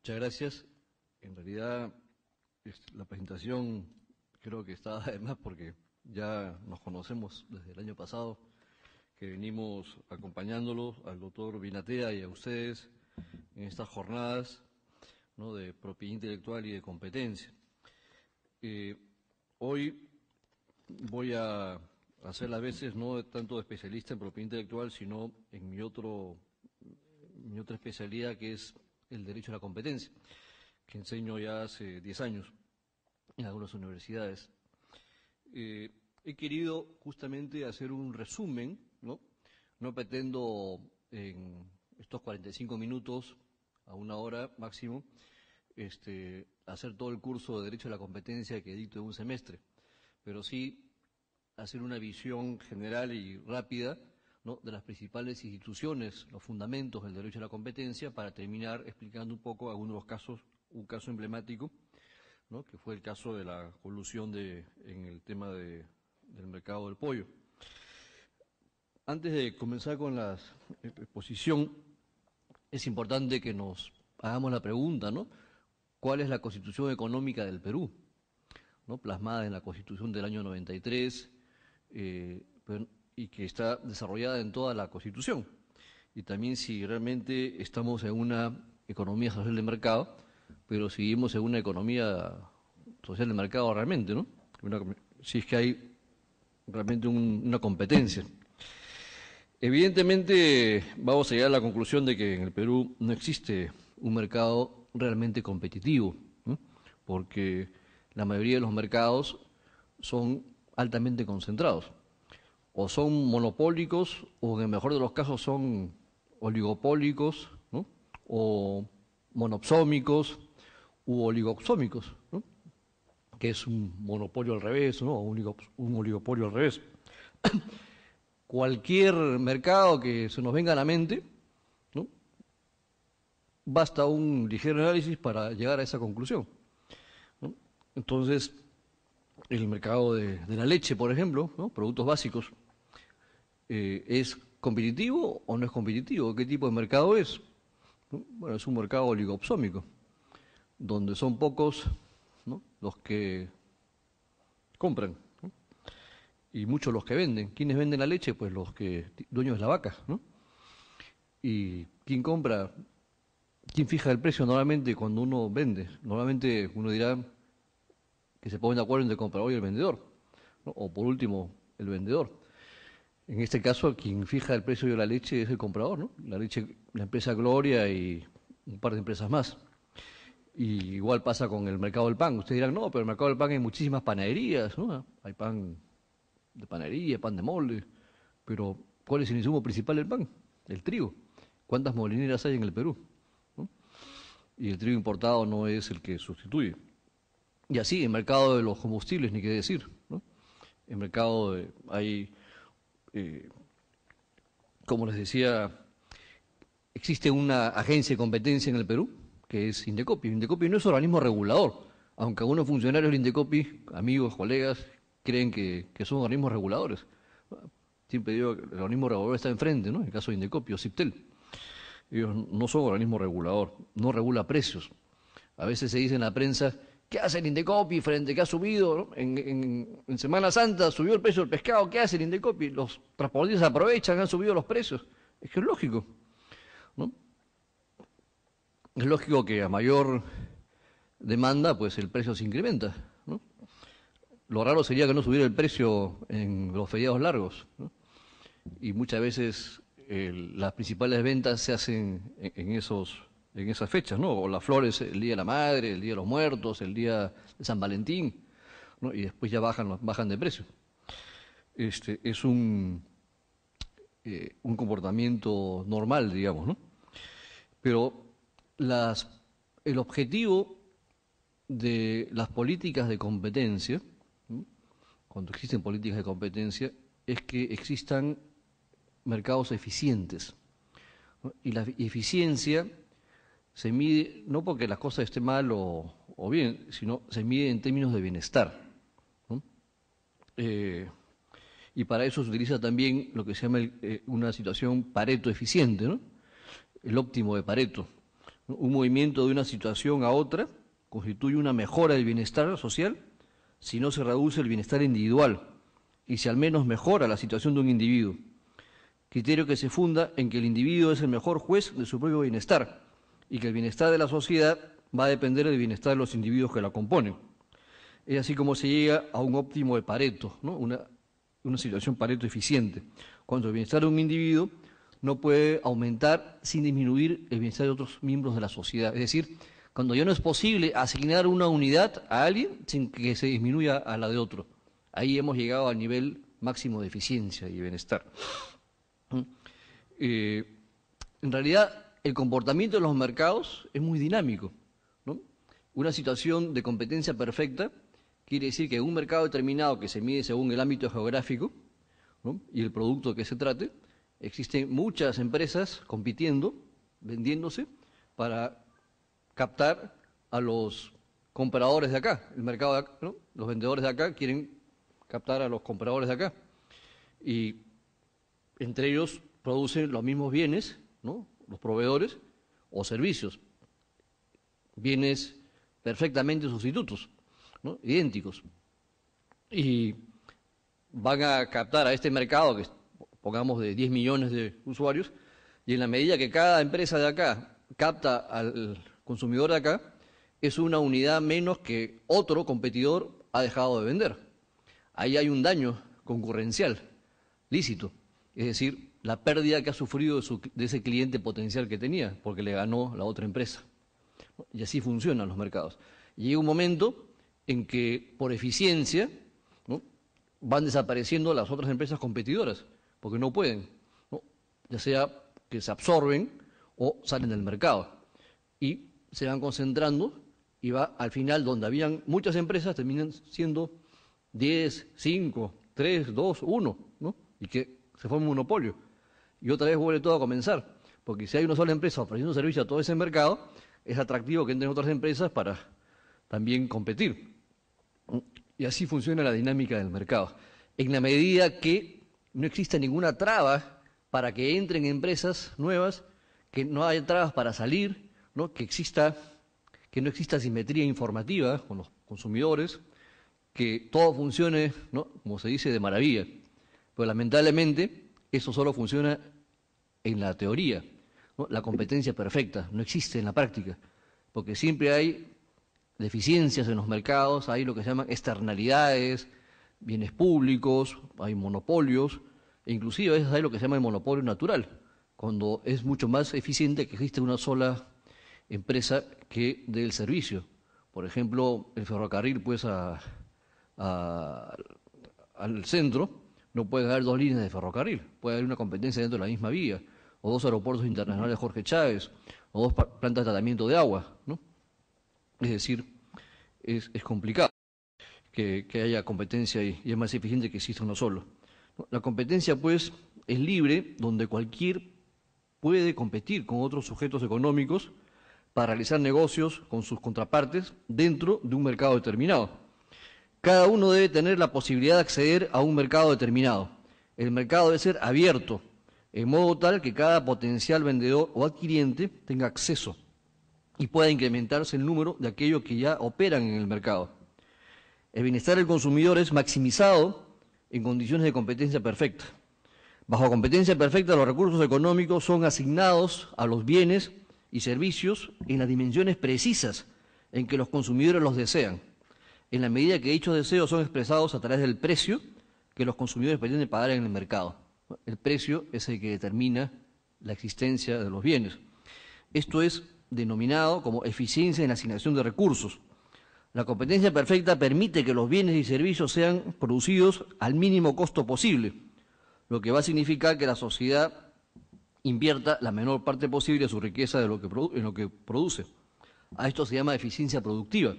Muchas gracias. En realidad, la presentación creo que está además porque ya nos conocemos desde el año pasado, que venimos acompañándolos al doctor Binatea y a ustedes en estas jornadas, ¿no?, de propiedad intelectual y de competencia. Hoy voy a hacer las veces no tanto de especialista en propiedad intelectual, sino en mi otra especialidad, que es el derecho a la competencia, que enseño ya hace 10 años en algunas universidades. He querido justamente hacer un resumen, ¿no? No pretendo en estos 45 minutos a una hora máximo hacer todo el curso de Derecho a la Competencia que dicto en un semestre, pero sí hacer una visión general y rápida, ¿no?, de las principales instituciones, los fundamentos del derecho a la competencia, para terminar explicando un poco algunos de los casos, un caso emblemático, ¿no?, que fue el caso de la colusión en el tema del mercado del pollo. Antes de comenzar con la exposición, es importante que nos hagamos la pregunta, ¿no?, ¿cuál es la Constitución económica del Perú?, ¿no?, plasmada en la Constitución del año 93, y que está desarrollada en toda la Constitución. Y también si realmente estamos en una economía social de mercado, pero seguimos en una economía social de mercado realmente, ¿no? Si es que hay realmente una competencia. Evidentemente vamos a llegar a la conclusión de que en el Perú no existe un mercado realmente competitivo, ¿no?, porque la mayoría de los mercados son altamente concentrados. O son monopólicos, o en el mejor de los casos son oligopólicos, ¿no?, o monopsómicos u oligopsómicos, ¿no?, que es un monopolio al revés, ¿no?, o un oligopolio al revés. Cualquier mercado que se nos venga a la mente, ¿no?, basta un ligero análisis para llegar a esa conclusión, ¿no? Entonces, el mercado de la leche, por ejemplo, ¿no?, productos básicos, ¿es competitivo o no es competitivo? ¿Qué tipo de mercado es? Bueno, es un mercado oligopsómico, donde son pocos, ¿no?, los que compran, ¿no?, y muchos los que venden. ¿Quiénes venden la leche? Pues los dueños de la vaca, ¿no? ¿Y quién compra? ¿Quién fija el precio normalmente cuando uno vende? Normalmente uno dirá que se ponen de acuerdo entre el comprador y el vendedor, ¿no?, o por último, el vendedor. En este caso, quien fija el precio de la leche es el comprador, ¿no? La empresa Gloria y un par de empresas más. Y igual pasa con el mercado del pan. Ustedes dirán, no, pero el mercado del pan hay muchísimas panaderías, ¿no? Hay pan de panadería, pan de molde. Pero, ¿cuál es el insumo principal del pan? El trigo. ¿Cuántas molineras hay en el Perú?, ¿no? Y el trigo importado no es el que sustituye. Y así, el mercado de los combustibles, ni qué decir, ¿no? El mercado hay... como les decía, existe una agencia de competencia en el Perú, que es Indecopi. Indecopi no es organismo regulador, aunque algunos funcionarios de Indecopi, amigos, colegas, creen que son organismos reguladores. Siempre digo que el organismo regulador está enfrente, ¿no?, en el caso de Indecopi o Ciptel. Ellos no son organismo regulador, no regula precios. A veces se dice en la prensa, ¿qué hace el Indecopi frente a que ha subido, ¿no?, en Semana Santa subió el precio del pescado? ¿Qué hace el Indecopi? Los transportistas aprovechan, han subido los precios. Es que es lógico, ¿no? Es lógico que a mayor demanda, pues el precio se incrementa, ¿no? Lo raro sería que no subiera el precio en los feriados largos, ¿no? Y muchas veces las principales ventas se hacen en esas fechas, ¿no? O las flores, el Día de la Madre, el Día de los Muertos, el Día de San Valentín, ¿no? Y después ya bajan de precio. Es un comportamiento normal, digamos, ¿no? Pero el objetivo de las políticas de competencia, ¿no?, cuando existen políticas de competencia, es que existan mercados eficientes, ¿no? Y la eficiencia se mide no porque las cosas estén mal o bien, sino se mide en términos de bienestar, ¿no? Y para eso se utiliza también lo que se llama una situación Pareto eficiente, ¿no?, el óptimo de Pareto, ¿no? Un movimiento de una situación a otra constituye una mejora del bienestar social si no se reduce el bienestar individual y si al menos mejora la situación de un individuo. Criterio que se funda en que el individuo es el mejor juez de su propio bienestar y que el bienestar de la sociedad va a depender del bienestar de los individuos que la componen. Es así como se llega a un óptimo de Pareto, ¿no? Una situación Pareto eficiente, cuando el bienestar de un individuo no puede aumentar sin disminuir el bienestar de otros miembros de la sociedad. Es decir, cuando ya no es posible asignar una unidad a alguien sin que se disminuya a la de otro. Ahí hemos llegado al nivel máximo de eficiencia y bienestar. En realidad, el comportamiento de los mercados es muy dinámico, ¿no? Una situación de competencia perfecta quiere decir que en un mercado determinado que se mide según el ámbito geográfico, ¿no? Y el producto que se trate, existen muchas empresas compitiendo, vendiéndose, para captar a los compradores de acá. El mercado de acá, ¿no? Los vendedores de acá quieren captar a los compradores de acá. Y entre ellos producen los mismos bienes, ¿no? Los proveedores o servicios. Bienes perfectamente sustitutos, ¿no? Idénticos. Y van a captar a este mercado, que pongamos de 10 millones de usuarios, y en la medida que cada empresa de acá capta al consumidor de acá, es una unidad menos que otro competidor ha dejado de vender. Ahí hay un daño concurrencial, lícito, es decir, la pérdida que ha sufrido de ese cliente potencial que tenía, porque le ganó la otra empresa. Y así funcionan los mercados. Y llega un momento en que, por eficiencia, ¿no? Van desapareciendo las otras empresas competidoras, porque no pueden, ¿no? Ya sea que se absorben o salen del mercado. Y se van concentrando y va al final, donde habían muchas empresas, terminan siendo 10, 5, 3, 2, 1, ¿no? Y que se forma un monopolio. Y otra vez vuelve todo a comenzar, porque si hay una sola empresa ofreciendo servicio a todo ese mercado, es atractivo que entren otras empresas para también competir. Y así funciona la dinámica del mercado. En la medida que no exista ninguna traba para que entren empresas nuevas, que no haya trabas para salir, ¿no? Que no exista simetría informativa con los consumidores, que todo funcione, ¿no? Como se dice, de maravilla. Pero lamentablemente eso solo funciona en la teoría, ¿no? La competencia perfecta no existe en la práctica, porque siempre hay deficiencias en los mercados, hay lo que se llaman externalidades, bienes públicos, hay monopolios, e inclusive a veces hay lo que se llama el monopolio natural, cuando es mucho más eficiente que existe una sola empresa que dé el servicio. Por ejemplo, el ferrocarril, pues, al centro, no puede haber dos líneas de ferrocarril, puede haber una competencia dentro de la misma vía, o dos aeropuertos internacionales Jorge Chávez, o dos plantas de tratamiento de agua, ¿no? Es decir, es complicado que haya competencia y es más eficiente que exista uno solo. La competencia, pues, es libre, donde cualquier puede competir con otros sujetos económicos para realizar negocios con sus contrapartes dentro de un mercado determinado. Cada uno debe tener la posibilidad de acceder a un mercado determinado. El mercado debe ser abierto, en modo tal que cada potencial vendedor o adquiriente tenga acceso y pueda incrementarse el número de aquellos que ya operan en el mercado. El bienestar del consumidor es maximizado en condiciones de competencia perfecta. Bajo competencia perfecta, los recursos económicos son asignados a los bienes y servicios en las dimensiones precisas en que los consumidores los desean, en la medida que dichos deseos son expresados a través del precio que los consumidores pretenden pagar en el mercado. El precio es el que determina la existencia de los bienes. Esto es denominado como eficiencia en la asignación de recursos. La competencia perfecta permite que los bienes y servicios sean producidos al mínimo costo posible, lo que va a significar que la sociedad invierta la menor parte posible de su riqueza en lo que produce. A esto se llama eficiencia productiva.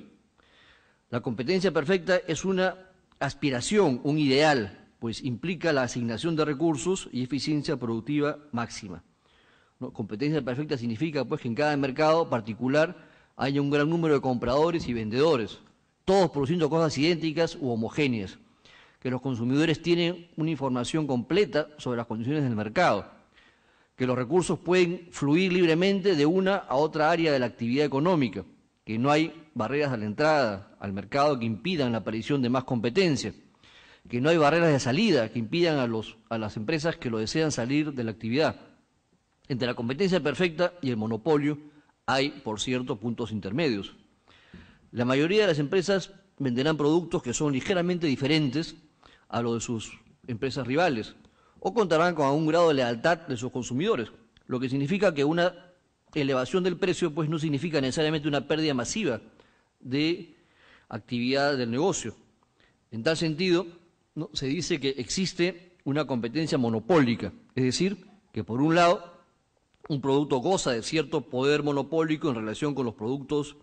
La competencia perfecta es una aspiración, un ideal, pues implica la asignación de recursos y eficiencia productiva máxima. ¿No? Competencia perfecta significa, pues, que en cada mercado particular haya un gran número de compradores y vendedores, todos produciendo cosas idénticas u homogéneas, que los consumidores tienen una información completa sobre las condiciones del mercado, que los recursos pueden fluir libremente de una a otra área de la actividad económica, que no hay barreras a la entrada al mercado que impidan la aparición de más competencia, que no hay barreras de salida que impidan a las empresas que lo desean salir de la actividad. Entre la competencia perfecta y el monopolio hay, por cierto, puntos intermedios. La mayoría de las empresas venderán productos que son ligeramente diferentes a los de sus empresas rivales, o contarán con algún grado de lealtad de sus consumidores, lo que significa que una elevación del precio pues no significa necesariamente una pérdida masiva de actividad del negocio. En tal sentido, ¿no?, se dice que existe una competencia monopólica, es decir, que por un lado un producto goza de cierto poder monopólico en relación con los productos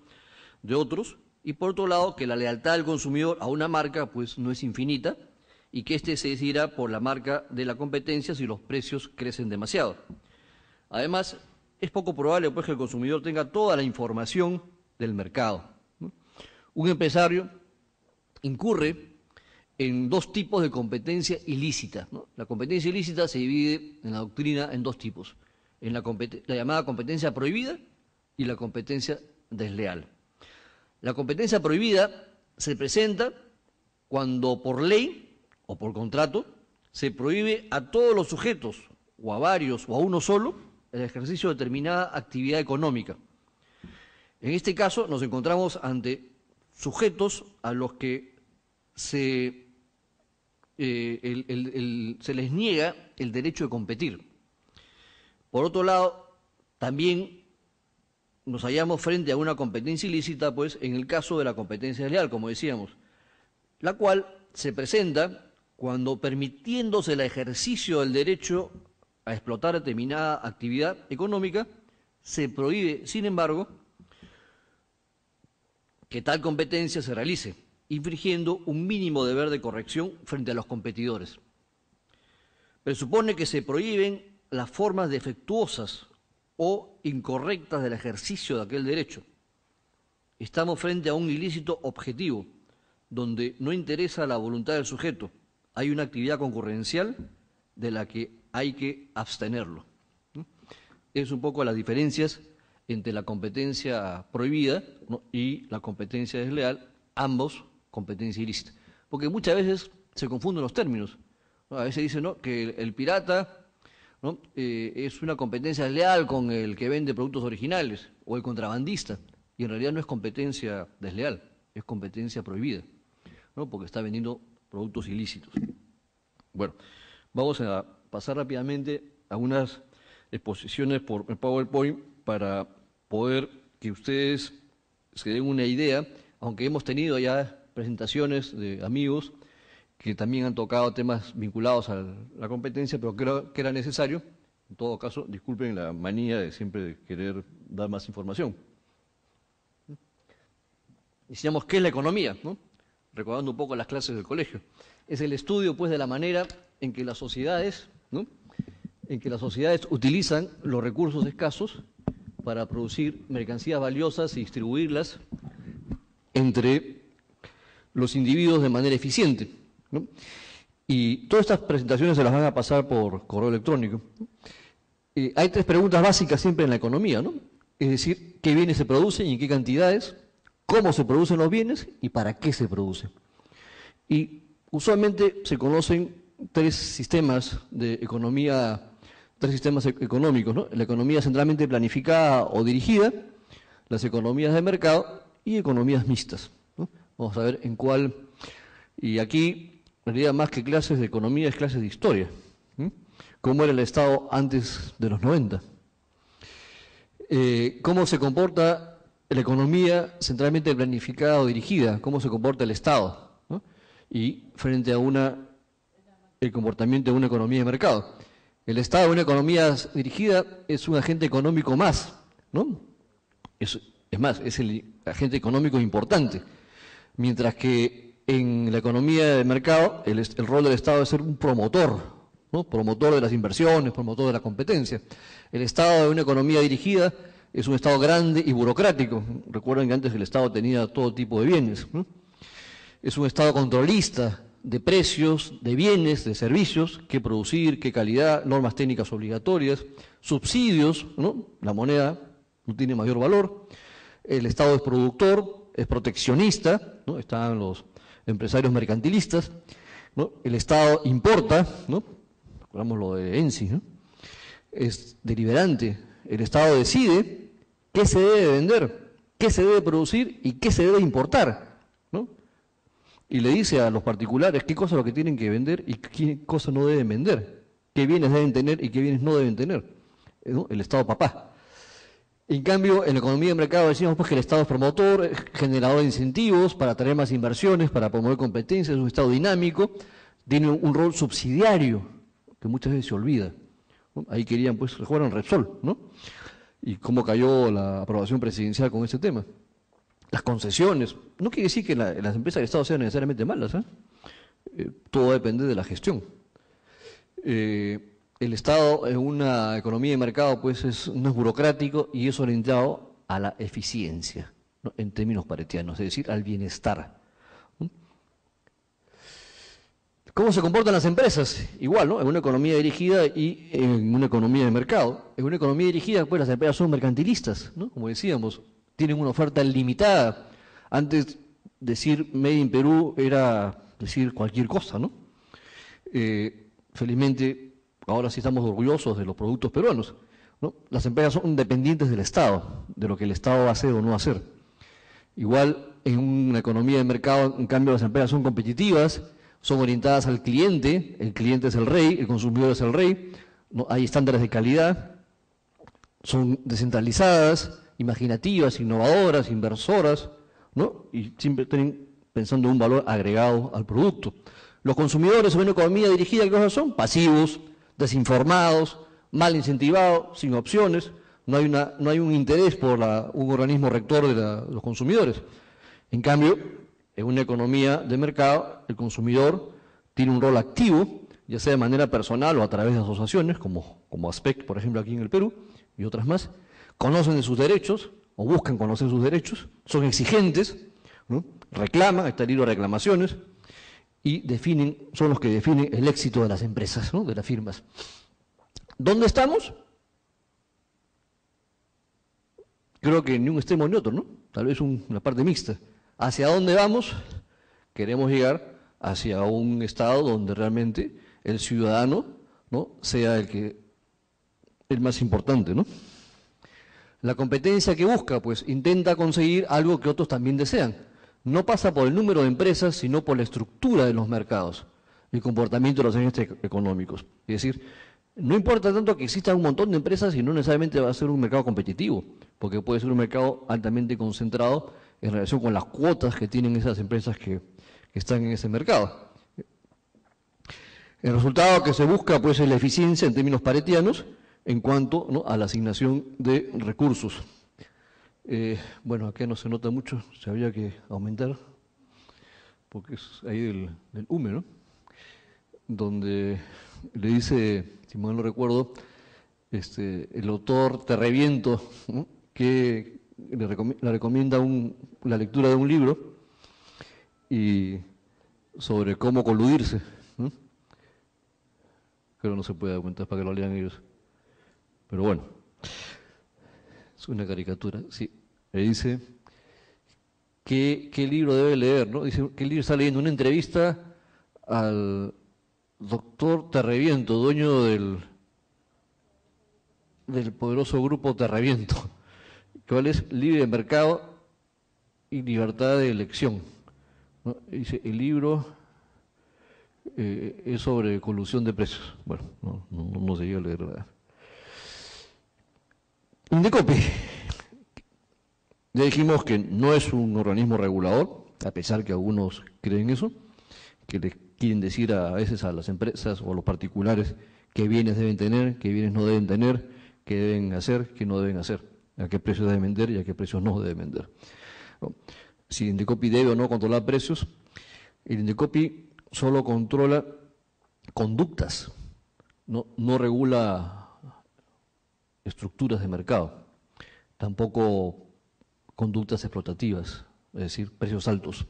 de otros, y por otro lado que la lealtad del consumidor a una marca pues no es infinita, y que éste se decidirá por la marca de la competencia si los precios crecen demasiado. Además, es poco probable pues que el consumidor tenga toda la información del mercado, ¿no? Un empresario incurre en dos tipos de competencia ilícita, ¿no? La competencia ilícita se divide en la doctrina en dos tipos, en la llamada competencia prohibida y la competencia desleal. La competencia prohibida se presenta cuando por ley o por contrato se prohíbe a todos los sujetos, o a varios, o a uno solo, el ejercicio de determinada actividad económica. En este caso nos encontramos ante sujetos a los que se les niega el derecho de competir. Por otro lado, también nos hallamos frente a una competencia ilícita, pues, en el caso de la competencia desleal, como decíamos, la cual se presenta cuando, permitiéndose el ejercicio del derecho a explotar determinada actividad económica, se prohíbe, sin embargo, que tal competencia se realice, infringiendo un mínimo deber de corrección frente a los competidores. Presupone que se prohíben las formas defectuosas o incorrectas del ejercicio de aquel derecho. Estamos frente a un ilícito objetivo, donde no interesa la voluntad del sujeto. Hay una actividad concurrencial de la que hay que abstenerlo. Es un poco las diferencias entre la competencia prohibida, ¿no?, y la competencia desleal, ambos competencia ilícita. Porque muchas veces se confunden los términos, ¿no? A veces dicen, ¿no?, que el pirata, ¿no?, es una competencia desleal con el que vende productos originales, o el contrabandista, y en realidad no es competencia desleal, es competencia prohibida, ¿no?, porque está vendiendo productos ilícitos. Bueno, vamos a pasar rápidamente a unas exposiciones por PowerPoint para poder que ustedes se den una idea, aunque hemos tenido ya presentaciones de amigos que también han tocado temas vinculados a la competencia, pero creo que era necesario. En todo caso, disculpen la manía de siempre querer dar más información. Decíamos, ¿qué es la economía?, ¿no?, recordando un poco las clases del colegio. Es el estudio, pues, de la manera en que las sociedades, ¿no?, utilizan los recursos escasos para producir mercancías valiosas y distribuirlas entre los individuos de manera eficiente, ¿no? Y todas estas presentaciones se las van a pasar por correo electrónico. Hay tres preguntas básicas siempre en la economía, ¿no? Es decir, ¿qué bienes se producen y en qué cantidades? ¿Cómo se producen los bienes y para qué se producen? Y usualmente se conocen tres sistemas de economía, tres sistemas económicos, ¿no? La economía centralmente planificada o dirigida, las economías de mercado y economías mixtas, ¿no? Vamos a ver en cuál, y aquí, en realidad, más que clases de economía, es clases de historia, ¿sí? ¿Cómo era el Estado antes de los 90? ¿Cómo se comporta la economía centralmente planificada o dirigida? ¿Cómo se comporta el Estado, ¿no?, y frente a el comportamiento de una economía de mercado? El Estado de una economía dirigida es un agente económico más, ¿no? Es más, es el agente económico importante, mientras que en la economía de mercado el rol del Estado es ser un promotor, ¿no?, promotor de las inversiones, promotor de la competencia. El Estado de una economía dirigida es un Estado grande y burocrático. Recuerden que antes el Estado tenía todo tipo de bienes, ¿no? Es un Estado controlista, de precios, de bienes, de servicios, qué producir, qué calidad, normas técnicas obligatorias, subsidios, ¿no? La moneda no tiene mayor valor, el Estado es productor, es proteccionista, ¿no? Están los empresarios mercantilistas, ¿no? El Estado importa, ¿no? Recordamos lo de ENSI, ¿no? Es deliberante, el Estado decide qué se debe vender, qué se debe producir y qué se debe importar, ¿no? Y le dice a los particulares qué cosas es lo que tienen que vender y qué cosas no deben vender, qué bienes deben tener y qué bienes no deben tener, ¿no? El Estado papá. En cambio, en la economía de mercado decimos pues, que el Estado es promotor, generador de incentivos para atraer más inversiones, para promover competencias, es un Estado dinámico, tiene un rol subsidiario que muchas veces se olvida, ¿no? Ahí querían, pues, recuerdan Repsol, ¿no? Y cómo cayó la aprobación presidencial con ese tema. Las concesiones, no quiere decir que las empresas del Estado sean necesariamente malas, ¿eh? Todo depende de la gestión. El Estado en una economía de mercado pues no es burocrático y es orientado a la eficiencia, ¿no? En términos paretianos, es decir, al bienestar. ¿Cómo se comportan las empresas? Igual, ¿no? En una economía dirigida y en una economía de mercado. En una economía dirigida, pues las empresas son mercantilistas, ¿no? Como decíamos, tienen una oferta limitada. Antes decir Made in Perú era decir cualquier cosa, ¿no? Felizmente ahora sí estamos orgullosos de los productos peruanos, ¿no? Las empresas son dependientes del Estado, de lo que el Estado va a hacer o no hacer. Igual, en una economía de mercado, en cambio, las empresas son competitivas, son orientadas al cliente, el cliente es el rey, el consumidor es el rey, ¿no? Hay estándares de calidad, son descentralizadas, imaginativas, innovadoras, inversoras, ¿no? Y siempre están pensando en un valor agregado al producto. Los consumidores en una economía dirigida, ¿qué cosas son? Pasivos, desinformados, mal incentivados, sin opciones, no hay un interés por un organismo rector de los consumidores. En cambio, en una economía de mercado, el consumidor tiene un rol activo, ya sea de manera personal o a través de asociaciones, como ASPEC, por ejemplo, aquí en el Perú, y otras más, conocen de sus derechos, o buscan conocer sus derechos, son exigentes, ¿no? Reclaman, está el libro de reclamaciones, y son los que definen el éxito de las empresas, ¿no? De las firmas. ¿Dónde estamos? Creo que ni un extremo ni otro, ¿no? Tal vez una parte mixta. ¿Hacia dónde vamos? Queremos llegar hacia un estado donde realmente el ciudadano, ¿no? sea el más importante, ¿no? La competencia que busca, pues, intenta conseguir algo que otros también desean. No pasa por el número de empresas, sino por la estructura de los mercados, el comportamiento de los agentes económicos. Es decir, no importa tanto que exista un montón de empresas y no necesariamente va a ser un mercado competitivo, porque puede ser un mercado altamente concentrado en relación con las cuotas que tienen esas empresas que están en ese mercado. El resultado que se busca, pues, es la eficiencia en términos paretianos en cuanto, ¿no? a la asignación de recursos. Bueno, acá no se nota mucho, se habría que aumentar, porque es ahí del UME, ¿no? Donde le dice, si mal no recuerdo, el autor Terreviento, ¿no? que le recomienda la lectura de un libro y sobre cómo coludirse, ¿no? Pero no se puede dar cuenta para que lo lean ellos. Pero bueno, es una caricatura, sí. Le dice, ¿qué libro debe leer? ¿No? Dice, ¿qué libro está leyendo? Una entrevista al doctor Terreviento, dueño del poderoso grupo Terreviento, ¿cuál es? Libre mercado y libertad de elección, ¿no? Dice, el libro es sobre colusión de precios. Bueno, no se llega a leer nada. Indecopi. Ya dijimos que no es un organismo regulador, a pesar que algunos creen eso, que le quieren decir a veces a las empresas o a los particulares qué bienes deben tener, qué bienes no deben tener, qué deben hacer, qué no deben hacer, a qué precios deben vender y a qué precios no deben vender, ¿no? Si Indecopi debe o no controlar precios, el Indecopi solo controla conductas, no regula estructuras de mercado, tampoco conductas explotativas, es decir, precios altos.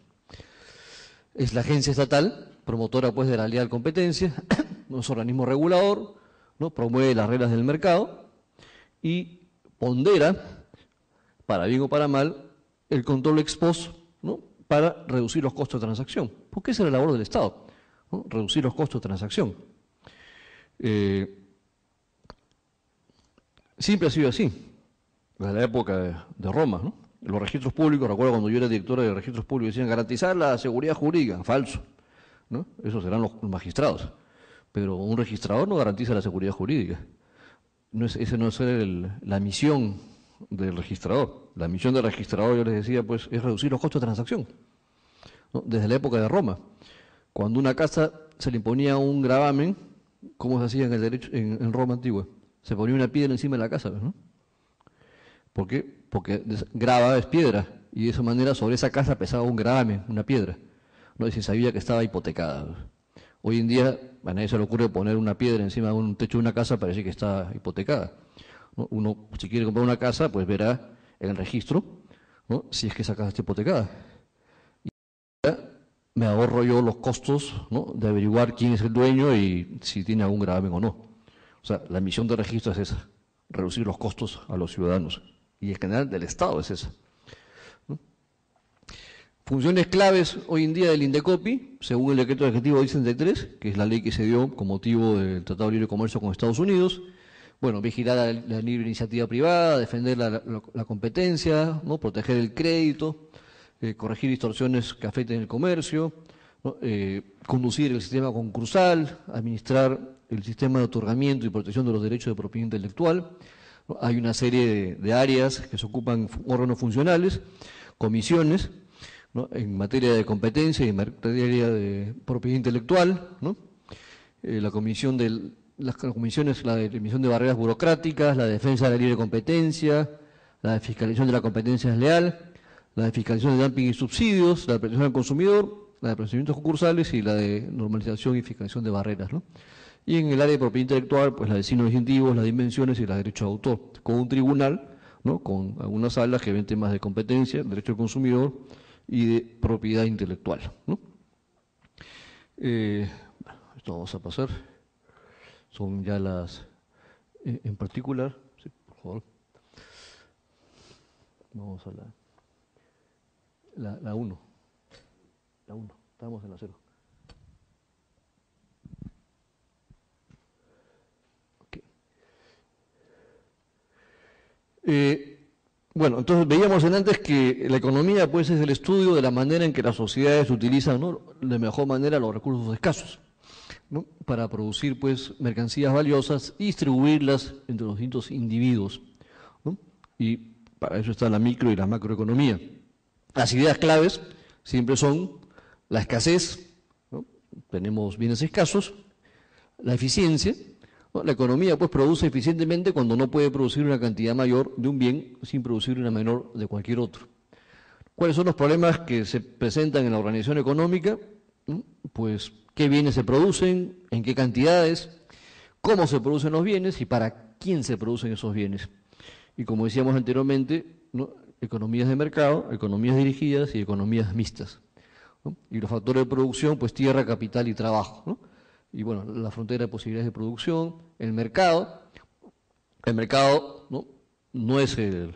Es la agencia estatal promotora pues de la leal competencia, no es organismo regulador, ¿no? Promueve las reglas del mercado y pondera, para bien o para mal, el control ex post, ¿no? Para reducir los costos de transacción, porque esa es la labor del Estado, ¿no? Reducir los costos de transacción. Siempre ha sido así, desde la época de Roma, ¿no? Los registros públicos, recuerdo cuando yo era director de registros públicos, decían garantizar la seguridad jurídica, falso, ¿no? Esos serán los magistrados, pero un registrador no garantiza la seguridad jurídica. Esa no es la misión del registrador. La misión del registrador, yo les decía, pues, es reducir los costos de transacción, ¿no? Desde la época de Roma, cuando una casa se le imponía un gravamen, ¿cómo se hacía en el derecho en Roma antigua? Se ponía una piedra encima de la casa, ¿no? ¿Por qué? Porque grava es piedra, y de esa manera sobre esa casa pesaba un gravamen, una piedra, ¿no? Y se sabía que estaba hipotecada. Hoy en día a nadie se le ocurre poner una piedra encima de un techo de una casa, parece que está hipotecada, ¿no? Uno, si quiere comprar una casa, pues verá en el registro, ¿no? Si es que esa casa está hipotecada. Y ya me ahorro yo los costos, ¿no? De averiguar quién es el dueño y si tiene algún gravamen o no. O sea, la misión del registro es esa, reducir los costos a los ciudadanos. Y en general del Estado es esa, ¿no? Funciones claves hoy en día del Indecopi, según el decreto ejecutivo 1063, que es la ley que se dio con motivo del Tratado de Libre Comercio con Estados Unidos. Bueno, vigilar la libre iniciativa privada, defender la competencia, ¿no? Proteger el crédito, corregir distorsiones que afecten el comercio, ¿no? Conducir el sistema concursal, administrar el sistema de otorgamiento y protección de los derechos de propiedad intelectual. Hay una serie de áreas que se ocupan órganos funcionales, comisiones, ¿no? En materia de competencia y en materia de propiedad intelectual, ¿no? Las comisiones, la de eliminación de barreras burocráticas, la defensa de la libre competencia, la de fiscalización de la competencia desleal, la de fiscalización de dumping y subsidios, la de protección al consumidor, la de procedimientos concursales y la de normalización y fiscalización de barreras, ¿no? Y en el área de propiedad intelectual, pues la de signos distintivos, las dimensiones y la de derecho de autor, con un tribunal, ¿no? Con algunas salas que ven temas de competencia, derecho del consumidor y de propiedad intelectual, ¿no? Esto vamos a pasar. Son ya las, en particular, sí, por favor. Vamos a la 1. La 1, estamos en la 0. Bueno, entonces veíamos antes que la economía pues es el estudio de la manera en que las sociedades utilizan, ¿no? De mejor manera los recursos escasos, ¿no? Para producir pues mercancías valiosas y distribuirlas entre los distintos individuos, ¿no? Y para eso está la micro y la macroeconomía. Las ideas claves siempre son la escasez, ¿no? Tenemos bienes escasos, la eficiencia, ¿no? La economía pues produce eficientemente cuando no puede producir una cantidad mayor de un bien sin producir una menor de cualquier otro. ¿Cuáles son los problemas que se presentan en la organización económica? Pues qué bienes se producen, en qué cantidades, cómo se producen los bienes y para quién se producen esos bienes. Y como decíamos anteriormente, ¿no? Economías de mercado, economías dirigidas y economías mixtas, ¿no? Y los factores de producción, pues tierra, capital y trabajo, ¿no? Y bueno, la frontera de posibilidades de producción, el mercado, ¿no? No es el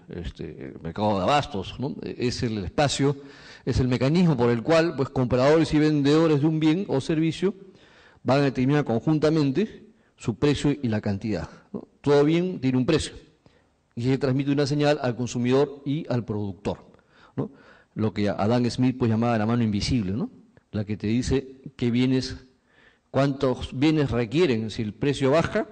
mercado de abastos, ¿no? Es el espacio, es el mecanismo por el cual pues compradores y vendedores de un bien o servicio van a determinar conjuntamente su precio y la cantidad, ¿no? Todo bien tiene un precio y se transmite una señal al consumidor y al productor, ¿no? Lo que Adam Smith pues llamaba la mano invisible, ¿no? La que te dice qué bienes, cuántos bienes requieren. Si el precio baja,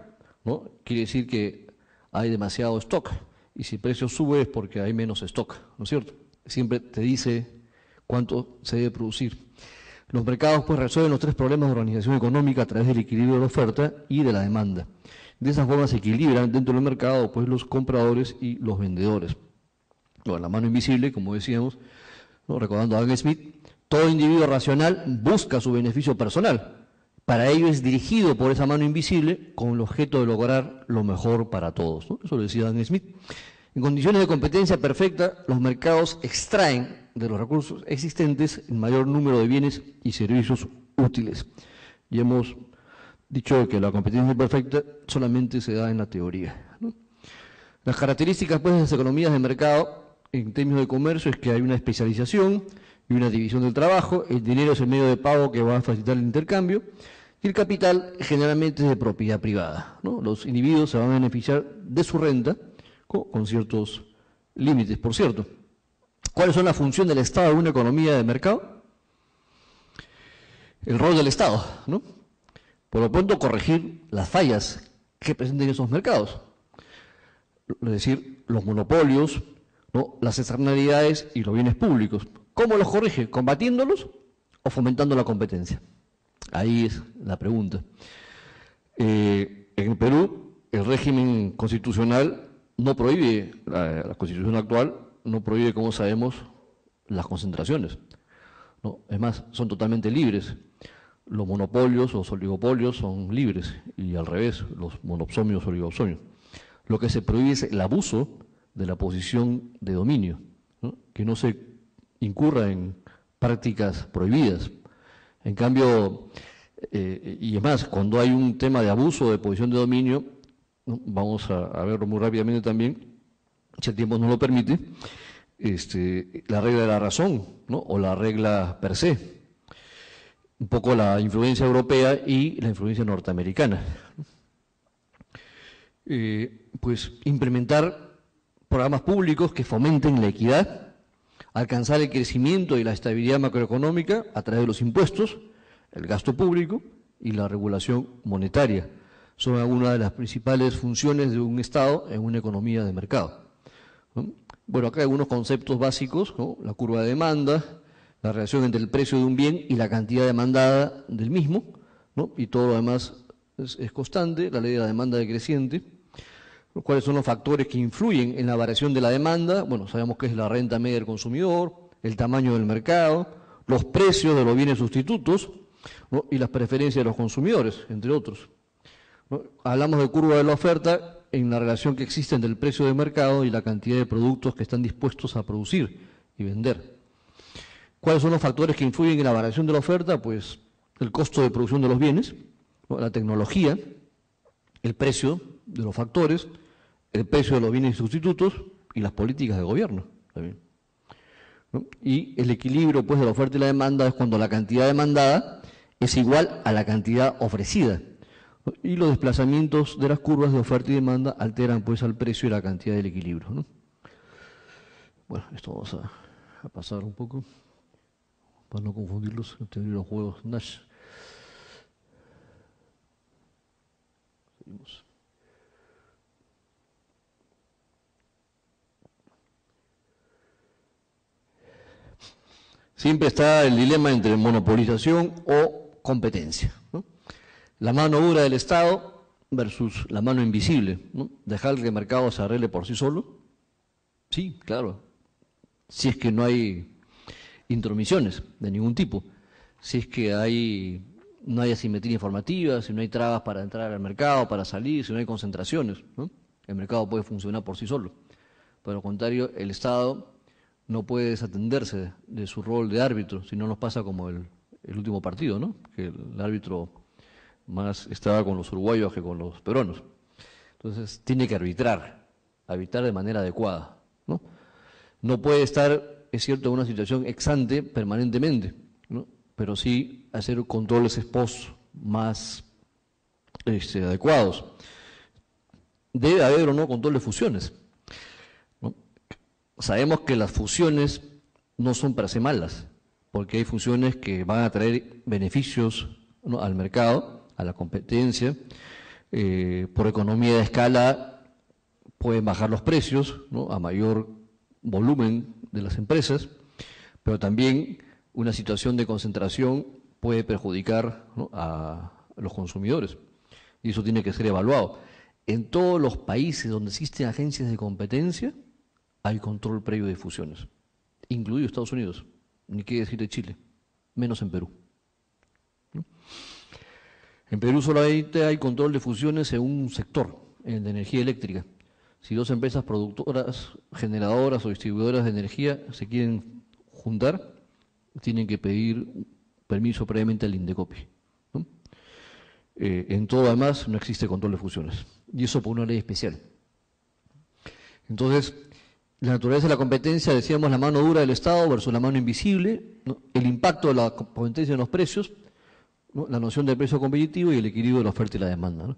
¿no? Quiere decir que hay demasiado stock, y si el precio sube es porque hay menos stock, ¿no es cierto? Siempre te dice cuánto se debe producir. Los mercados pues resuelven los tres problemas de organización económica a través del equilibrio de la oferta y de la demanda. De esa forma se equilibran dentro del mercado pues los compradores y los vendedores. Bueno, la mano invisible, como decíamos, ¿no? Recordando a Adam Smith, todo individuo racional busca su beneficio personal. Para ello es dirigido por esa mano invisible con el objeto de lograr lo mejor para todos, ¿no? Eso lo decía Adam Smith. En condiciones de competencia perfecta, los mercados extraen de los recursos existentes el mayor número de bienes y servicios útiles. Y hemos dicho que la competencia perfecta solamente se da en la teoría, ¿no? Las características, pues, de las economías de mercado en términos de comercio es que hay una especialización y una división del trabajo, el dinero es el medio de pago que va a facilitar el intercambio, y el capital generalmente es de propiedad privada, ¿no? Los individuos se van a beneficiar de su renta con ciertos límites, por cierto. ¿Cuáles son las funciones del Estado en una economía de mercado? El rol del Estado, ¿no? Por lo pronto, corregir las fallas que presenten esos mercados, es decir, los monopolios, ¿no?, las externalidades y los bienes públicos. ¿Cómo los corrige? ¿Combatiéndolos o fomentando la competencia? Ahí es la pregunta. En el Perú, el régimen constitucional no prohíbe, la Constitución actual no prohíbe, como sabemos, las concentraciones, ¿no? Es más, son totalmente libres. Los monopolios, los oligopolios son libres y al revés, los monopsonios, oligopsonios. Lo que se prohíbe es el abuso de la posición de dominio, ¿no?, que no se incurra en prácticas prohibidas. En cambio, y es más, cuando hay un tema de abuso de posición de dominio, ¿no?, vamos a verlo muy rápidamente también, si el tiempo nos lo permite, la regla de la razón, ¿no?, o la regla per se. Un poco la influencia europea y la influencia norteamericana. Pues implementar programas públicos que fomenten la equidad, alcanzar el crecimiento y la estabilidad macroeconómica a través de los impuestos, el gasto público y la regulación monetaria. Son algunas de las principales funciones de un Estado en una economía de mercado, ¿no? Bueno, acá hay algunos conceptos básicos, ¿no? La curva de demanda, la relación entre el precio de un bien y la cantidad demandada del mismo, ¿no? Y todo lo demás es constante, la ley de la demanda decreciente. ¿Cuáles son los factores que influyen en la variación de la demanda? Bueno, sabemos que es la renta media del consumidor, el tamaño del mercado, los precios de los bienes sustitutos, ¿no?, y las preferencias de los consumidores, entre otros, ¿no? Hablamos de curva de la oferta en la relación que existe entre el precio de mercado y la cantidad de productos que están dispuestos a producir y vender. ¿Cuáles son los factores que influyen en la variación de la oferta? Pues el costo de producción de los bienes, ¿no?, la tecnología, el precio de los factores, el precio de los bienes sustitutos y las políticas de gobierno también, ¿no? Y el equilibrio, pues, de la oferta y la demanda es cuando la cantidad demandada es igual a la cantidad ofrecida, ¿no? Y los desplazamientos de las curvas de oferta y demanda alteran, pues, al precio y la cantidad del equilibrio, ¿no? Bueno, esto vamos a pasar un poco para no confundirlos, tener los juegos Nash. Seguimos. Siempre está el dilema entre monopolización o competencia, ¿no? La mano dura del Estado versus la mano invisible, ¿no? Dejar que el mercado se arregle por sí solo. Sí, claro, si es que no hay intromisiones de ningún tipo, si es que no hay asimetría informativa, si no hay trabas para entrar al mercado, para salir, si no hay concentraciones, ¿no? El mercado puede funcionar por sí solo. Por el contrario, el Estado no puede desatenderse de su rol de árbitro, si no nos pasa como el último partido, ¿no?, que el árbitro más estaba con los uruguayos que con los peruanos. Entonces, tiene que arbitrar de manera adecuada, ¿no? No puede estar, es cierto, en una situación ex ante permanentemente, ¿no?, pero sí hacer controles ex post más adecuados. Debe haber o no control de fusiones, ¿no? Sabemos que las fusiones no son para ser malas, porque hay fusiones que van a traer beneficios, ¿no?, al mercado, a la competencia, por economía de escala pueden bajar los precios, ¿no?, a mayor volumen de las empresas, pero también una situación de concentración puede perjudicar, ¿no?, a los consumidores, y eso tiene que ser evaluado. En todos los países donde existen agencias de competencia hay control previo de fusiones, incluido Estados Unidos, ni qué decir de Chile, menos en Perú, ¿no? En Perú solamente hay control de fusiones en un sector, en el de energía eléctrica. Si dos empresas productoras, generadoras o distribuidoras de energía se quieren juntar, tienen que pedir permiso previamente al Indecopi, ¿no? En todo además no existe control de fusiones, y eso por una ley especial. Entonces, la naturaleza de la competencia, decíamos, la mano dura del Estado versus la mano invisible, ¿no? El impacto de la competencia en los precios, ¿no? La noción del precio competitivo y el equilibrio de la oferta y la demanda, ¿no?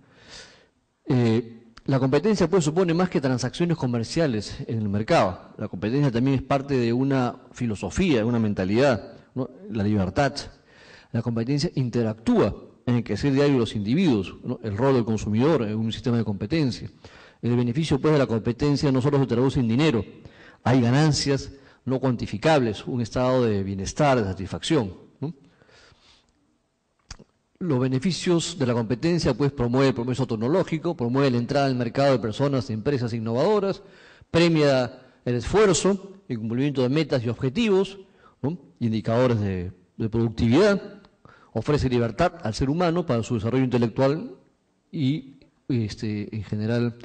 La competencia pues supone más que transacciones comerciales en el mercado. La competencia también es parte de una filosofía, de una mentalidad, ¿no? La libertad. La competencia interactúa en el quehacer diario de los individuos, ¿no? El rol del consumidor en un sistema de competencia. El beneficio pues de la competencia no solo se traduce en dinero, hay ganancias no cuantificables, un estado de bienestar, de satisfacción, ¿no? Los beneficios de la competencia pues promueve el progreso tecnológico, promueve la entrada al mercado de personas y empresas innovadoras, premia el esfuerzo, el cumplimiento de metas y objetivos, ¿no? Indicadores de productividad, ofrece libertad al ser humano para su desarrollo intelectual y en general.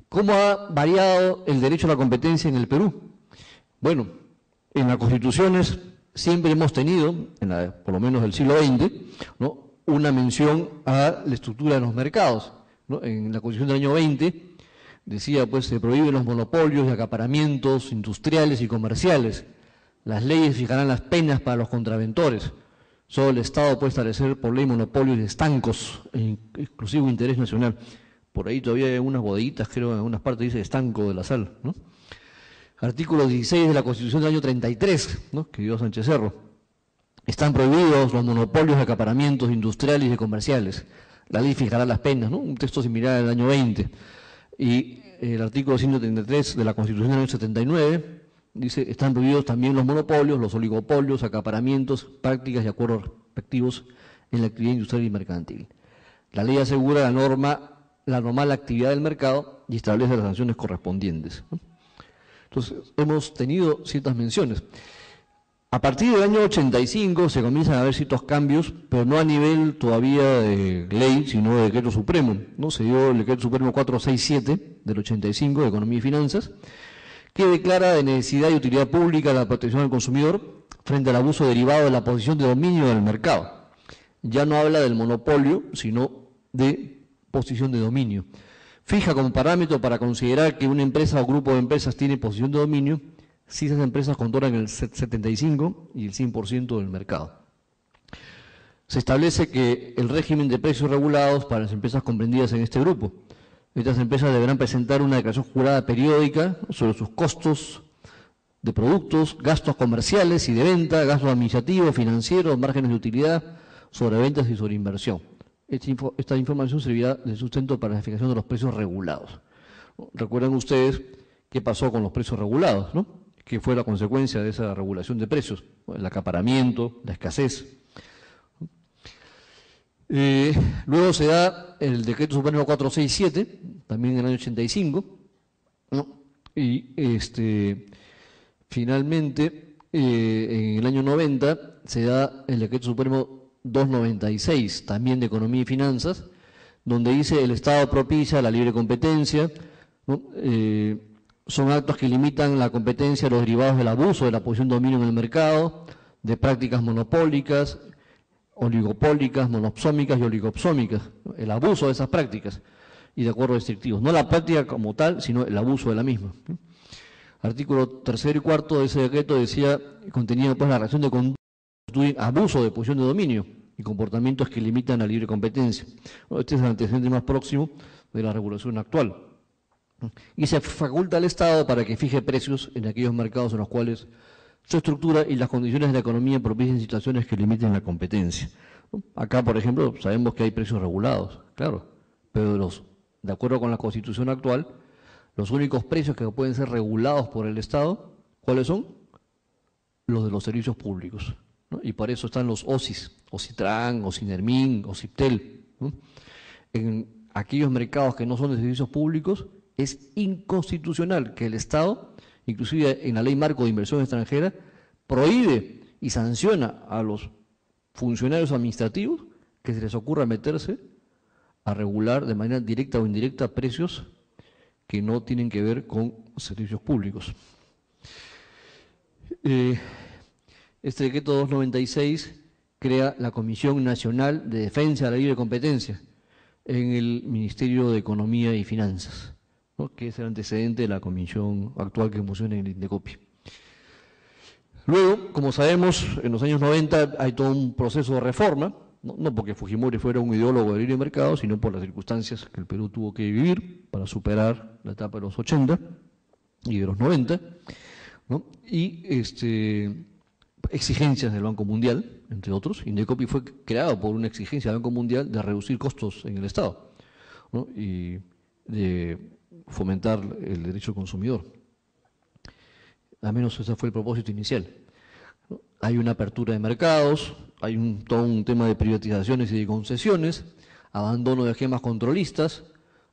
¿Cómo ha variado el derecho a la competencia en el Perú? Bueno, en las constituciones siempre hemos tenido, por lo menos del siglo XX, ¿no? Una mención a la estructura de los mercados, ¿no? En la Constitución del año 20 decía, pues, se prohíben los monopolios y acaparamientos industriales y comerciales. Las leyes fijarán las penas para los contraventores. Solo el Estado puede establecer por ley monopolios de estancos en exclusivo interés nacional. Por ahí todavía hay unas bodeguitas, creo, en algunas partes dice estanco de la sal, ¿no? Artículo 16 de la Constitución del año 33, ¿no? Que dio Sánchez Cerro. Están prohibidos los monopolios de acaparamientos industriales y comerciales. La ley fijará las penas, ¿no? Un texto similar del año 20. Y el artículo 133 de la Constitución del año 79 dice, están prohibidos también los monopolios, los oligopolios, acaparamientos, prácticas y acuerdos respectivos en la actividad industrial y mercantil. La ley asegura la normal actividad del mercado y establece las sanciones correspondientes, ¿no? Entonces, hemos tenido ciertas menciones. A partir del año 85 se comienzan a ver ciertos cambios, pero no a nivel todavía de ley, sino de decreto supremo, ¿no? Se dio el decreto supremo 467 del 85 de Economía y Finanzas, que declara de necesidad y utilidad pública la protección del consumidor frente al abuso derivado de la posición de dominio del mercado. Ya no habla del monopolio, sino de posición de dominio. Fija como parámetro para considerar que una empresa o grupo de empresas tiene posición de dominio si esas empresas controlan el 75 y el 100% del mercado. Se establece que el régimen de precios regulados para las empresas comprendidas en este grupo. Estas empresas deberán presentar una declaración jurada periódica sobre sus costos de productos, gastos comerciales y de venta, gastos administrativos, financieros, márgenes de utilidad, sobre ventas y sobre inversión. Esta información servirá de sustento para la fijación de los precios regulados. Recuerdan ustedes qué pasó con los precios regulados, ¿no? Que fue la consecuencia de esa regulación de precios, el acaparamiento, la escasez. Luego se da el decreto supremo 467, también en el año 85, ¿no? Y finalmente, en el año 90, se da el decreto supremo 296, también de Economía y Finanzas, donde dice el Estado propicia la libre competencia, ¿no? Son actos que limitan la competencia a los derivados del abuso de la posición de dominio en el mercado, de prácticas monopólicas, oligopólicas, monopsómicas y oligopsómicas, ¿no? El abuso de esas prácticas y de acuerdos restrictivos. No la práctica como tal, sino el abuso de la misma, ¿no? Artículo 3 y 4 de ese decreto decía, contenía pues la relación de conducta abuso de posición de dominio y comportamientos que limitan la libre competencia. Este es el antecedente más próximo de la regulación actual. Y se faculta al Estado para que fije precios en aquellos mercados en los cuales su estructura y las condiciones de la economía propicien situaciones que limiten la competencia. Acá, por ejemplo, sabemos que hay precios regulados, claro, pero de acuerdo con la Constitución actual, los únicos precios que pueden ser regulados por el Estado, ¿cuáles son? Los de los servicios públicos, ¿no? Y para eso están los OSIS, OSITRAN, OSINERMIN, OSIPTEL, ¿no? En aquellos mercados que no son de servicios públicos, es inconstitucional que el Estado, inclusive en la Ley Marco de Inversión Extranjera, prohíbe y sanciona a los funcionarios administrativos que se les ocurra meterse a regular de manera directa o indirecta precios que no tienen que ver con servicios públicos. Este decreto 296 crea la Comisión Nacional de Defensa de la Libre Competencia en el Ministerio de Economía y Finanzas, ¿no?, que es el antecedente de la comisión actual que funciona en el Indecopi. Luego, como sabemos, en los años 90 hay todo un proceso de reforma, no porque Fujimori fuera un ideólogo del libre mercado, sino por las circunstancias que el Perú tuvo que vivir para superar la etapa de los 80 y de los 90, ¿no? Y exigencias del Banco Mundial, entre otros. Indecopi fue creado por una exigencia del Banco Mundial de reducir costos en el Estado, ¿no?, y de fomentar el derecho al consumidor. Al menos ese fue el propósito inicial. Hay una apertura de mercados, hay todo un tema de privatizaciones y de concesiones, abandono de esquemas controlistas,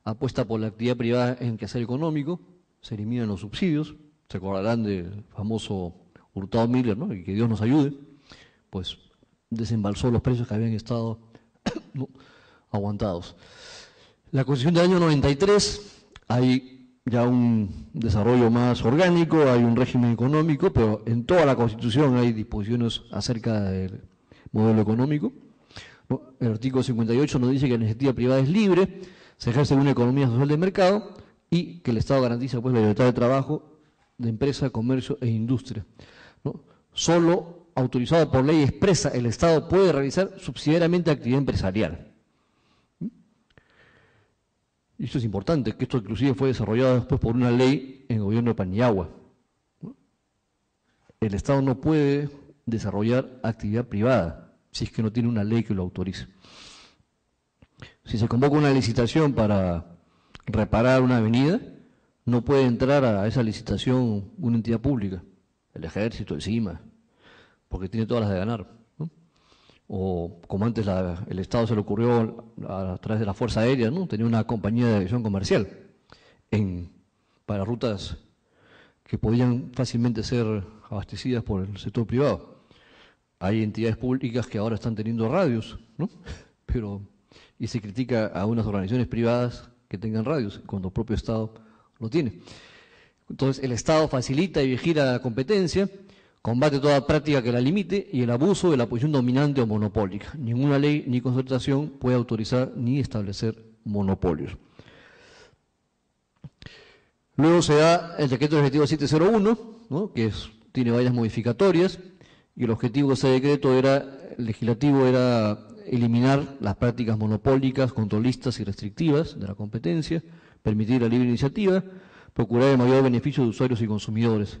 apuesta por la actividad privada en quehacer económico, se eliminan los subsidios, se acordarán del famoso Hurtado Miller, ¿no?, y que Dios nos ayude, pues desembalsó los precios que habían estado ¿no?, aguantados. La Constitución del año 93, hay ya un desarrollo más orgánico, hay un régimen económico, pero en toda la Constitución hay disposiciones acerca del modelo económico, ¿no? El artículo 58 nos dice que la iniciativa privada es libre, se ejerce en una economía social de mercado y que el Estado garantiza pues la libertad de trabajo, de empresa, comercio e industria, ¿no? Solo autorizado por ley expresa el Estado puede realizar subsidiariamente actividad empresarial. Y esto es importante, que esto inclusive fue desarrollado después por una ley en el gobierno de Paniagua, ¿no? El Estado no puede desarrollar actividad privada si es que no tiene una ley que lo autorice. Si se convoca una licitación para reparar una avenida, no puede entrar a esa licitación una entidad pública, el Ejército, el CIMA, porque tiene todas las de ganar, ¿no? O como antes el Estado se le ocurrió a través de la Fuerza Aérea, ¿no?, tenía una compañía de aviación comercial para rutas que podían fácilmente ser abastecidas por el sector privado. Hay entidades públicas que ahora están teniendo radios, ¿no?, y se critica a unas organizaciones privadas que tengan radios, cuando el propio Estado lo tiene. Entonces, el Estado facilita y vigila la competencia, combate toda práctica que la limite y el abuso de la posición dominante o monopólica. Ninguna ley ni concertación puede autorizar ni establecer monopolios. Luego se da el decreto legislativo 701, ¿no?, que tiene varias modificatorias, y el objetivo de ese decreto legislativo era eliminar las prácticas monopólicas, controlistas y restrictivas de la competencia, permitir la libre iniciativa, procurar el mayor beneficio de usuarios y consumidores,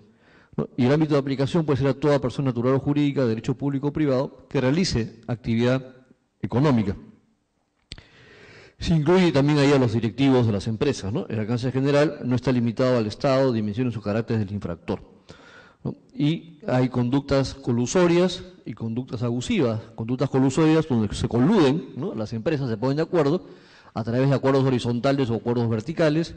¿no? Y el ámbito de aplicación puede ser a toda persona natural o jurídica de derecho público o privado que realice actividad económica. Se incluye también ahí a los directivos de las empresas, ¿no? El alcance general no está limitado al Estado, dimensiones o caracteres del infractor, ¿no? Y hay conductas colusorias y conductas abusivas. Conductas colusorias donde se coluden, ¿no?, las empresas se ponen de acuerdo a través de acuerdos horizontales o acuerdos verticales,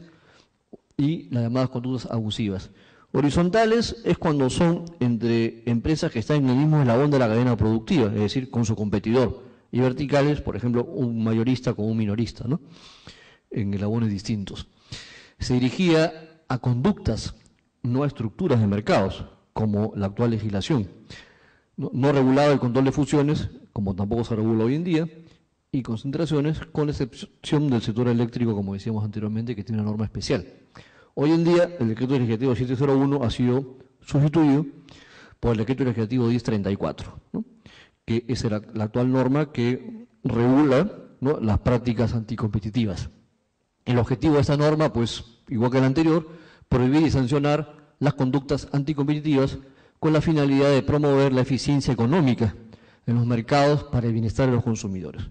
y las llamadas conductas abusivas. Horizontales es cuando son entre empresas que están en el mismo eslabón de la cadena productiva, es decir, con su competidor. Y verticales, por ejemplo, un mayorista con un minorista, ¿no?, en eslabones distintos. Se dirigía a conductas, no a estructuras de mercados, como la actual legislación. No regulaba el control de fusiones, como tampoco se regula hoy en día, y concentraciones, con excepción del sector eléctrico, como decíamos anteriormente, que tiene una norma especial. Hoy en día, el decreto legislativo 701 ha sido sustituido por el decreto legislativo 1034, ¿no?, que es la actual norma que regula, ¿no?, las prácticas anticompetitivas. El objetivo de esta norma, pues, igual que el anterior, prohibir y sancionar las conductas anticompetitivas con la finalidad de promover la eficiencia económica en los mercados para el bienestar de los consumidores.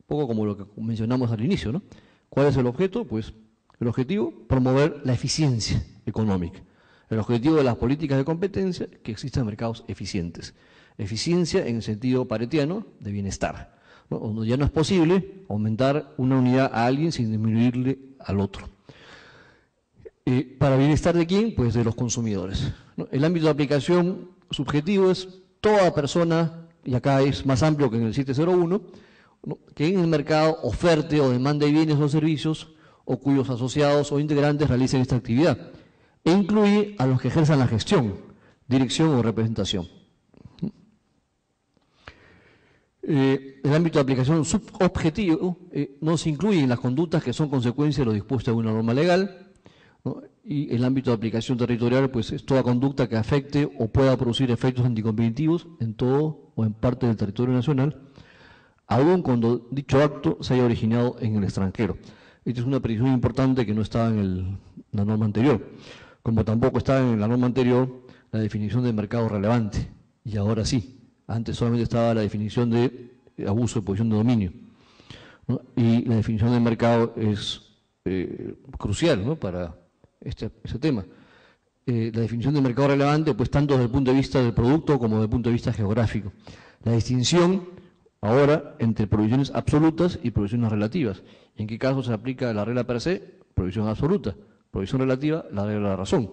Un poco como lo que mencionamos al inicio, ¿no? ¿Cuál es el objeto? Pues el objetivo, promover la eficiencia económica. El objetivo de las políticas de competencia, que existan mercados eficientes. Eficiencia en el sentido paretiano de bienestar, ¿no?, donde ya no es posible aumentar una unidad a alguien sin disminuirle al otro. ¿Para bienestar de quién? Pues de los consumidores, ¿no? El ámbito de aplicación subjetivo es toda persona, y acá es más amplio que en el 701, ¿no?, que en el mercado oferte o demande bienes o servicios o cuyos asociados o integrantes realicen esta actividad, e incluye a los que ejerzan la gestión, dirección o representación. El ámbito de aplicación subobjetivo no se incluye en las conductas que son consecuencia de lo dispuesto en una norma legal, ¿no? Y el ámbito de aplicación territorial pues es toda conducta que afecte o pueda producir efectos anticompetitivos en todo o en parte del territorio nacional, aun cuando dicho acto se haya originado en el extranjero. Esta es una precisión importante que no estaba en la norma anterior, como tampoco estaba en la norma anterior la definición de mercado relevante, y ahora sí. Antes solamente estaba la definición de abuso de posición de dominio, ¿no? Y la definición de mercado es crucial, ¿no?, para este tema. La definición de mercado relevante, pues tanto desde el punto de vista del producto como desde el punto de vista geográfico. La distinción ahora entre prohibiciones absolutas y prohibiciones relativas. ¿En qué caso se aplica la regla per se? Prohibición absoluta. Prohibición relativa, la regla de la razón.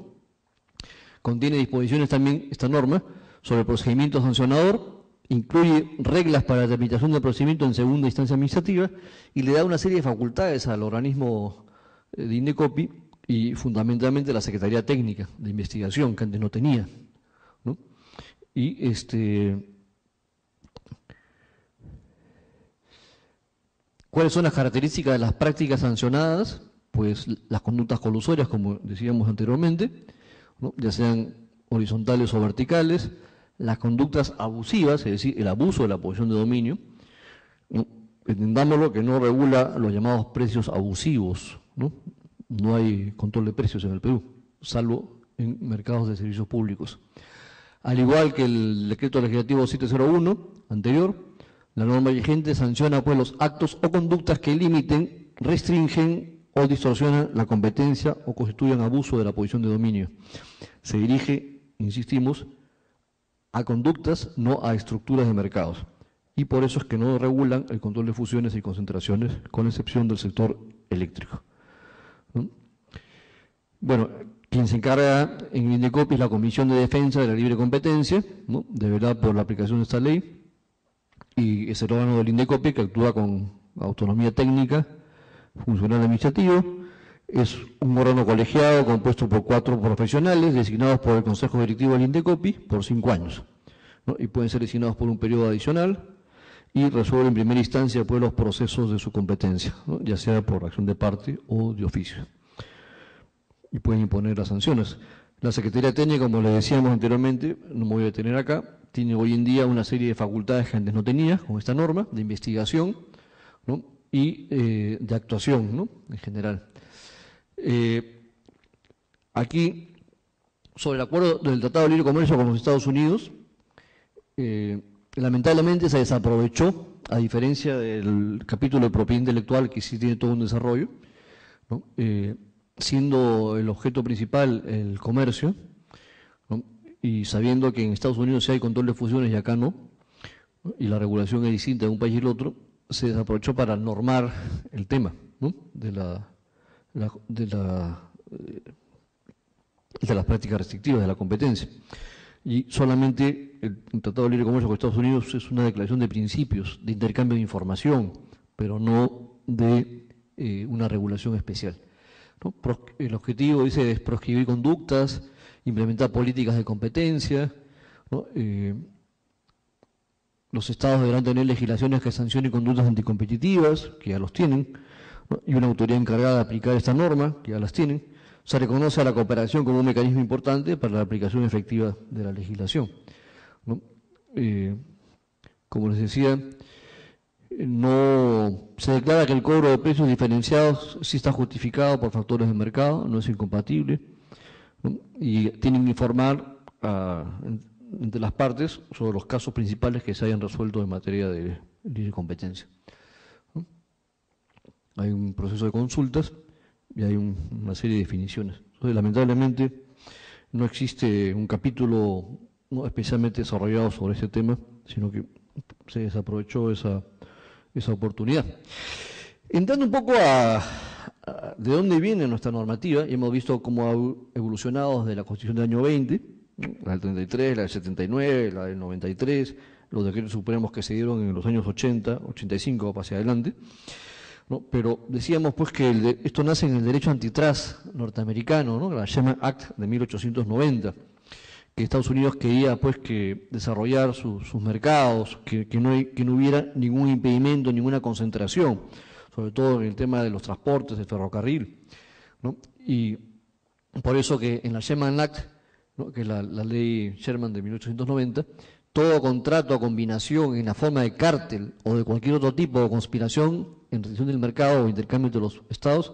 Contiene disposiciones también esta norma sobre el procedimiento sancionador, incluye reglas para la tramitación del procedimiento en segunda instancia administrativa y le da una serie de facultades al organismo de INDECOPI y fundamentalmente a la Secretaría Técnica de Investigación, que antes no tenía, ¿no? Y ¿cuáles son las características de las prácticas sancionadas? Pues las conductas colusorias, como decíamos anteriormente, ¿no?, ya sean horizontales o verticales, las conductas abusivas, es decir, el abuso de la posición de dominio, ¿no? Entendámoslo que no regula los llamados precios abusivos, ¿no? No hay control de precios en el Perú, salvo en mercados de servicios públicos. Al igual que el decreto legislativo 701 anterior, la norma vigente sanciona pues los actos o conductas que limiten, restringen o distorsionan la competencia o constituyan abuso de la posición de dominio. Se dirige, insistimos, a conductas, no a estructuras de mercados. Y por eso es que no regulan el control de fusiones y concentraciones, con excepción del sector eléctrico, ¿no? Bueno, quien se encarga en INDECOPI es la Comisión de Defensa de la Libre Competencia, ¿no?, de velar por la aplicación de esta ley, y es el órgano del INDECOPI que actúa con autonomía técnica, funcional administrativo. Es un órgano colegiado compuesto por 4 profesionales designados por el Consejo Directivo del INDECOPI por 5 años, ¿no?, y pueden ser designados por un periodo adicional y resuelven en primera instancia pues los procesos de su competencia, ¿no?, ya sea por acción de parte o de oficio, y pueden imponer las sanciones. La Secretaría Técnica, como les decíamos anteriormente, no me voy a detener acá, tiene hoy en día una serie de facultades que antes no tenía con esta norma, de investigación, ¿no?, y de actuación, ¿no?, en general. Aquí, sobre el acuerdo del Tratado de Libre Comercio con los Estados Unidos, lamentablemente se desaprovechó, a diferencia del capítulo de propiedad intelectual, que sí tiene todo un desarrollo, ¿no?, siendo el objeto principal el comercio, ¿no?, y sabiendo que en Estados Unidos sí hay control de fusiones y acá no, y la regulación es distinta de un país y el otro, se desaprovechó para normar el tema, ¿no?, de las prácticas restrictivas de la competencia. Y solamente el Tratado de Libre Comercio con Estados Unidos es una declaración de principios, de intercambio de información, pero no de una regulación especial, ¿no? El objetivo, dice, es proscribir conductas, implementar políticas de competencia, ¿no? Los estados deberán tener legislaciones que sancionen conductas anticompetitivas, que ya los tienen, ¿no?, y una autoridad encargada de aplicar esta norma, que ya las tienen. Se reconoce a la cooperación como un mecanismo importante para la aplicación efectiva de la legislación, ¿no? Como les decía, no se declara que el cobro de precios diferenciados sí está justificado por factores de mercado, no es incompatible, ¿no?, y tienen que informar entre las partes sobre los casos principales que se hayan resuelto en materia de libre competencia, ¿no? Hay un proceso de consultas y hay una serie de definiciones. Entonces, lamentablemente, no existe un capítulo, ¿no?, especialmente desarrollado sobre este tema, sino que se desaprovechó esa oportunidad. Entrando un poco de dónde viene nuestra normativa, y hemos visto cómo ha evolucionado desde la Constitución del año 20, la del 33, la del 79, la del 93, los decretos supremos que se dieron en los años 80, 85 hacia adelante, ¿no? Pero decíamos pues que esto nace en el derecho antitrust norteamericano, ¿no?, la Sherman Act de 1890, que Estados Unidos quería pues que desarrollar sus mercados, que no hubiera ningún impedimento, ninguna concentración, sobre todo en el tema de los transportes, del ferrocarril, ¿no? Y por eso que en la Sherman Act, ¿no?, que es la ley Sherman de 1890, todo contrato o combinación en la forma de cártel o de cualquier otro tipo de conspiración en restricción del mercado o intercambio entre los estados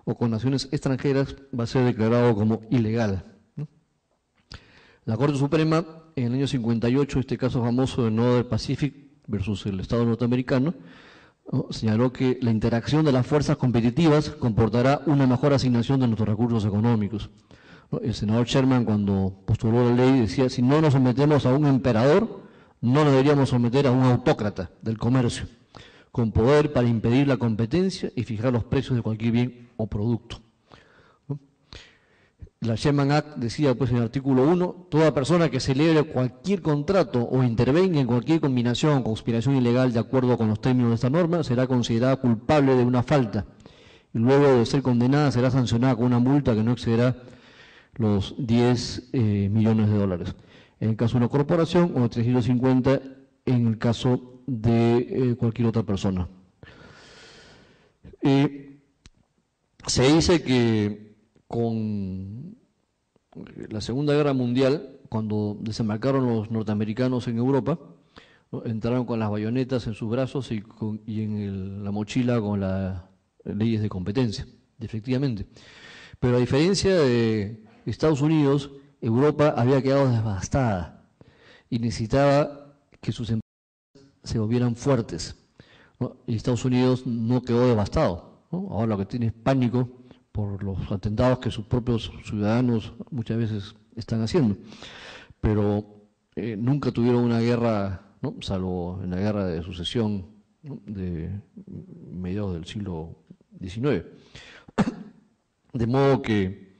o con naciones extranjeras va a ser declarado como ilegal, ¿no? La Corte Suprema, en el año 58, este caso famoso de Northern Pacific versus el Estado norteamericano, ¿no?, señaló que la interacción de las fuerzas competitivas comportará una mejor asignación de nuestros recursos económicos, ¿no? El senador Sherman, cuando postuló la ley, decía: si no nos sometemos a un emperador, no nos deberíamos someter a un autócrata del comercio, con poder para impedir la competencia y fijar los precios de cualquier bien o producto, ¿no? La Sherman Act decía, pues, en el artículo 1, toda persona que celebre cualquier contrato o intervenga en cualquier combinación o conspiración ilegal de acuerdo con los términos de esta norma será considerada culpable de una falta y luego de ser condenada será sancionada con una multa que no excederá los 10 millones de dólares. En el caso de una corporación, o de 350 en el caso de cualquier otra persona. Se dice que con la Segunda Guerra Mundial, cuando desembarcaron los norteamericanos en Europa, ¿no?, entraron con las bayonetas en sus brazos y en la mochila con las leyes de competencia, efectivamente. Pero a diferencia de Estados Unidos, Europa había quedado devastada y necesitaba que sus empresas se volvieran fuertes, ¿no? Y Estados Unidos no quedó devastado, ¿no? Ahora lo que tiene es pánico por los atentados que sus propios ciudadanos muchas veces están haciendo. Pero nunca tuvieron una guerra, ¿no?, salvo en la guerra de sucesión, ¿no?, de mediados del siglo XIX. De modo que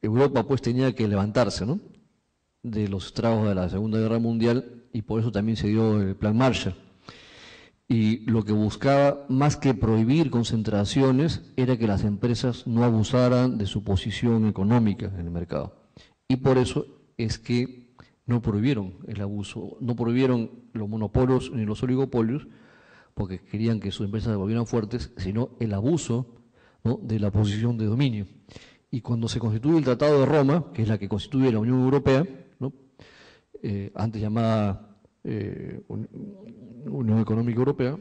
Europa pues tenía que levantarse, ¿no?, de los estragos de la Segunda Guerra Mundial, y por eso también se dio el Plan Marshall. Y lo que buscaba, más que prohibir concentraciones, era que las empresas no abusaran de su posición económica en el mercado. Y por eso es que no prohibieron el abuso, no prohibieron los monopolios ni los oligopolios, porque querían que sus empresas se volvieran fuertes, sino el abuso, ¿no?, de la posición de dominio. Y cuando se constituye el Tratado de Roma, que es la que constituye la Unión Europea, ¿no?, antes llamada Unión Económica Europea,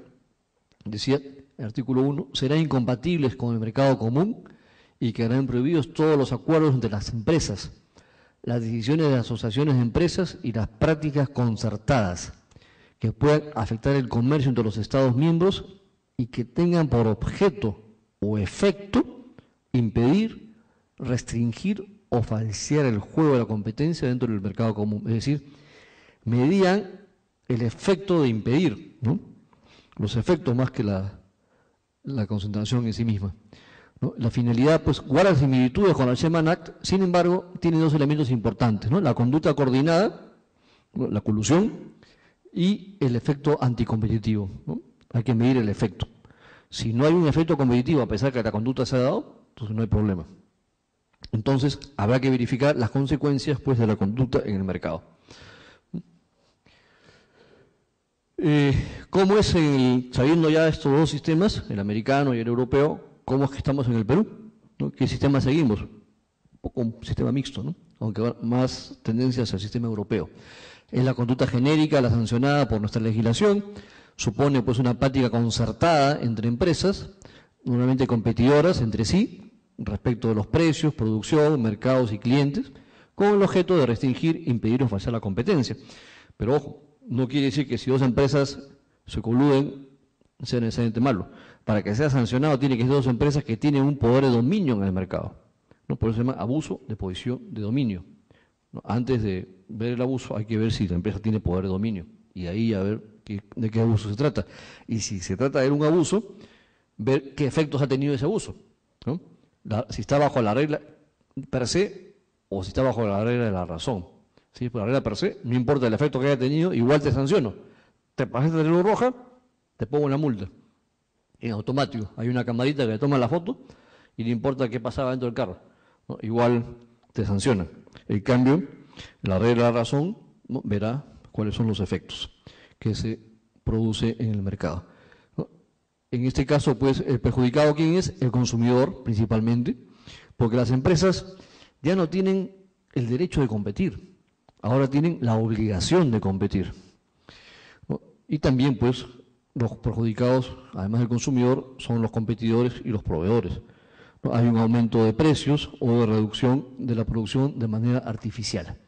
decía el artículo 1, serán incompatibles con el mercado común y quedarán prohibidos todos los acuerdos entre las empresas, las decisiones de asociaciones de empresas y las prácticas concertadas que puedan afectar el comercio entre los Estados miembros y que tengan por objeto o efecto impedir, restringir o falsear el juego de la competencia dentro del mercado común. Es decir, medían el efecto de impedir, ¿no?, los efectos más que la concentración en sí misma, ¿no? La finalidad, pues, guarda similitudes con la Sherman Act, sin embargo, tiene dos elementos importantes, ¿no?, la conducta coordinada, ¿no?, la colusión, y el efecto anticompetitivo, ¿no? Hay que medir el efecto. Si no hay un efecto competitivo, a pesar que la conducta se ha dado, entonces no hay problema. Entonces, habrá que verificar las consecuencias, pues, de la conducta en el mercado. ¿Cómo es sabiendo ya estos dos sistemas, el americano y el europeo, cómo es que estamos en el Perú, ¿no? ¿Qué sistema seguimos? Un poco un sistema mixto, ¿no?, aunque más tendencias al sistema europeo. Es la conducta genérica, la sancionada por nuestra legislación, supone pues una práctica concertada entre empresas, normalmente competidoras entre sí, respecto de los precios, producción, mercados y clientes, con el objeto de restringir, impedir o falsear la competencia. Pero ojo, no quiere decir que si dos empresas se coluden sea necesariamente malo. Para que sea sancionado tiene que ser dos empresas que tienen un poder de dominio en el mercado, ¿no? Por eso se llama abuso de posición de dominio, ¿no? Antes de ver el abuso hay que ver si la empresa tiene poder de dominio y ahí a ver de qué abuso se trata. Y si se trata de un abuso, ver qué efectos ha tenido ese abuso, ¿no? Si está bajo la regla per se o si está bajo la regla de la razón. Si es por la regla per se, no importa el efecto que haya tenido, igual te sanciono. Te pasaste de luz roja, te pongo una multa. En automático, hay una camarita que le toma la foto y no importa qué pasaba dentro del carro, ¿no? Igual te sancionan. En cambio, la regla de la razón, ¿no?, verá cuáles son los efectos que se produce en el mercado, ¿no? En este caso, pues, el perjudicado, ¿quién es? El consumidor, principalmente, porque las empresas ya no tienen el derecho de competir, ahora tienen la obligación de competir, ¿no? Y también, pues, los perjudicados, además del consumidor, son los competidores y los proveedores, ¿no? Hay un aumento de precios o de reducción de la producción de manera artificial.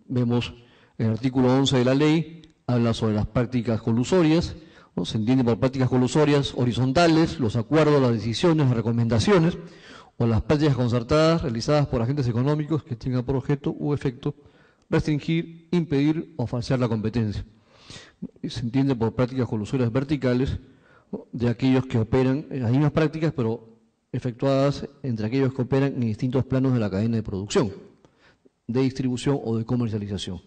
Vemos el artículo 11 de la ley, habla sobre las prácticas colusorias, ¿no? Se entiende por prácticas colusorias horizontales, los acuerdos, las decisiones, las recomendaciones, o las prácticas concertadas realizadas por agentes económicos que tengan por objeto u efecto restringir, impedir o falsear la competencia. Y se entiende por prácticas colusorias verticales, ¿no?, de aquellos que operan en las mismas prácticas, pero efectuadas entre aquellos que operan en distintos planos de la cadena de producción, de distribución o de comercialización,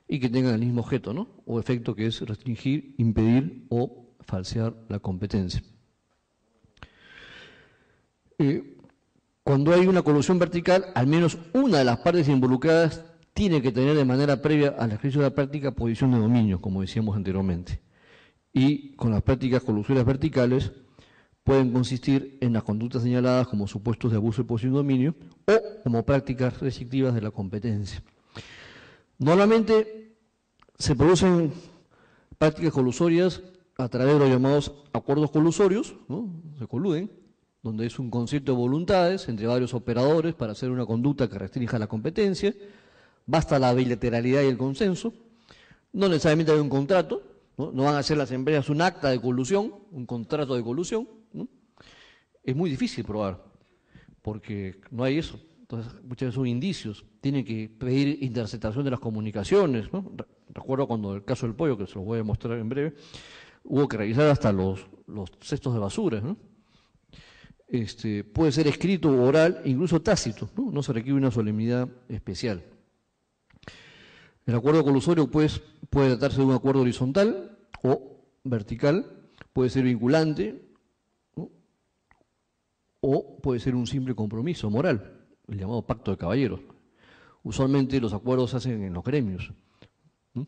y que tengan el mismo objeto, ¿no?, o efecto, que es restringir, impedir o falsear la competencia. Cuando hay una colusión vertical, al menos una de las partes involucradas tiene que tener de manera previa al ejercicio de la práctica posición de dominio, como decíamos anteriormente. Y con las prácticas colusorias verticales pueden consistir en las conductas señaladas como supuestos de abuso de posición de dominio o como prácticas restrictivas de la competencia. Normalmente se producen prácticas colusorias a través de los llamados acuerdos colusorios, ¿no? Se coluden, donde es un concierto de voluntades entre varios operadores para hacer una conducta que restrinja la competencia. Basta la bilateralidad y el consenso. No necesariamente hay un contrato, ¿no? No van a hacer las empresas un acta de colusión, un contrato de colusión, ¿no? Es muy difícil probar, porque no hay eso. Entonces, muchas veces son indicios. Tienen que pedir interceptación de las comunicaciones, ¿no? Recuerdo cuando el caso del pollo, que se los voy a mostrar en breve, hubo que revisar hasta los cestos de basura, ¿no? Puede ser escrito, oral, incluso tácito, ¿no? No se requiere una solemnidad especial. El acuerdo colusorio, pues, puede tratarse de un acuerdo horizontal o vertical, puede ser vinculante, ¿no?, o puede ser un simple compromiso moral, el llamado pacto de caballeros. Usualmente los acuerdos se hacen en los gremios, ¿no?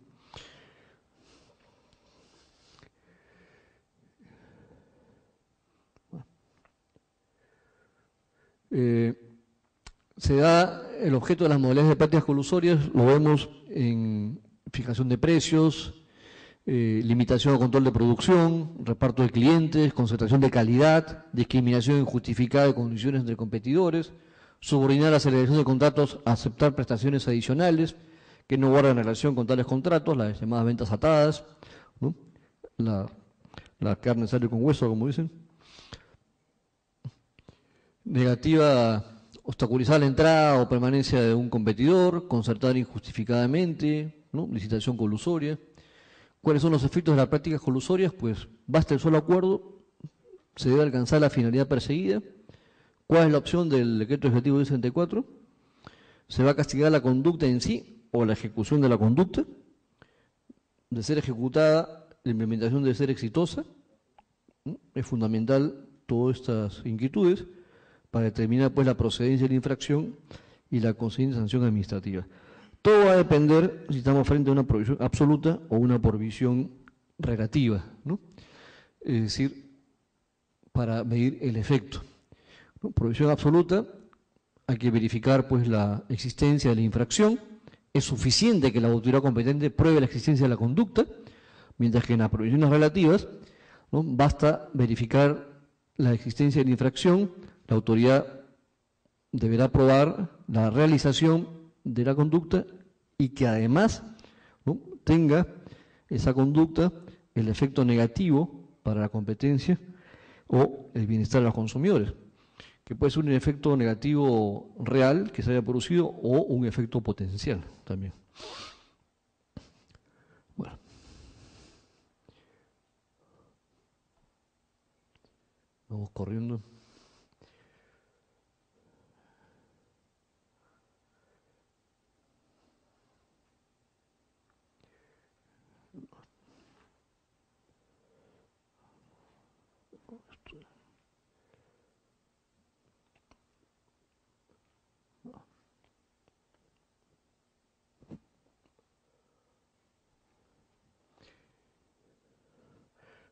Se da el objeto de las modalidades de prácticas colusorias, lo vemos en fijación de precios, limitación o control de producción, reparto de clientes, concentración de calidad, discriminación injustificada de condiciones entre competidores, subordinar la celebración de contratos a aceptar prestaciones adicionales que no guardan relación con tales contratos, las llamadas ventas atadas, ¿no? La carne sale con hueso, como dicen. Negativa, obstaculizar la entrada o permanencia de un competidor, concertar injustificadamente, ¿no?, licitación colusoria. ¿Cuáles son los efectos de las prácticas colusorias? Pues basta el solo acuerdo, se debe alcanzar la finalidad perseguida. ¿Cuál es la opción del decreto ejecutivo 64? Se va a castigar la conducta en sí o la ejecución de la conducta. De ser ejecutada, la implementación debe ser exitosa, ¿no? Es fundamental todas estas inquietudes para determinar, pues, la procedencia de la infracción y la consiguiente sanción administrativa. Todo va a depender si estamos frente a una prohibición absoluta o una prohibición relativa, ¿no? Es decir, para medir el efecto, ¿no? Prohibición absoluta, hay que verificar, pues, la existencia de la infracción. Es suficiente que la autoridad competente pruebe la existencia de la conducta, mientras que en las prohibiciones relativas, ¿no?, basta verificar la existencia de la infracción, la autoridad deberá probar la realización de la conducta y que además, ¿no?, tenga esa conducta el efecto negativo para la competencia o el bienestar de los consumidores, que puede ser un efecto negativo real que se haya producido o un efecto potencial también. Bueno. Vamos corriendo.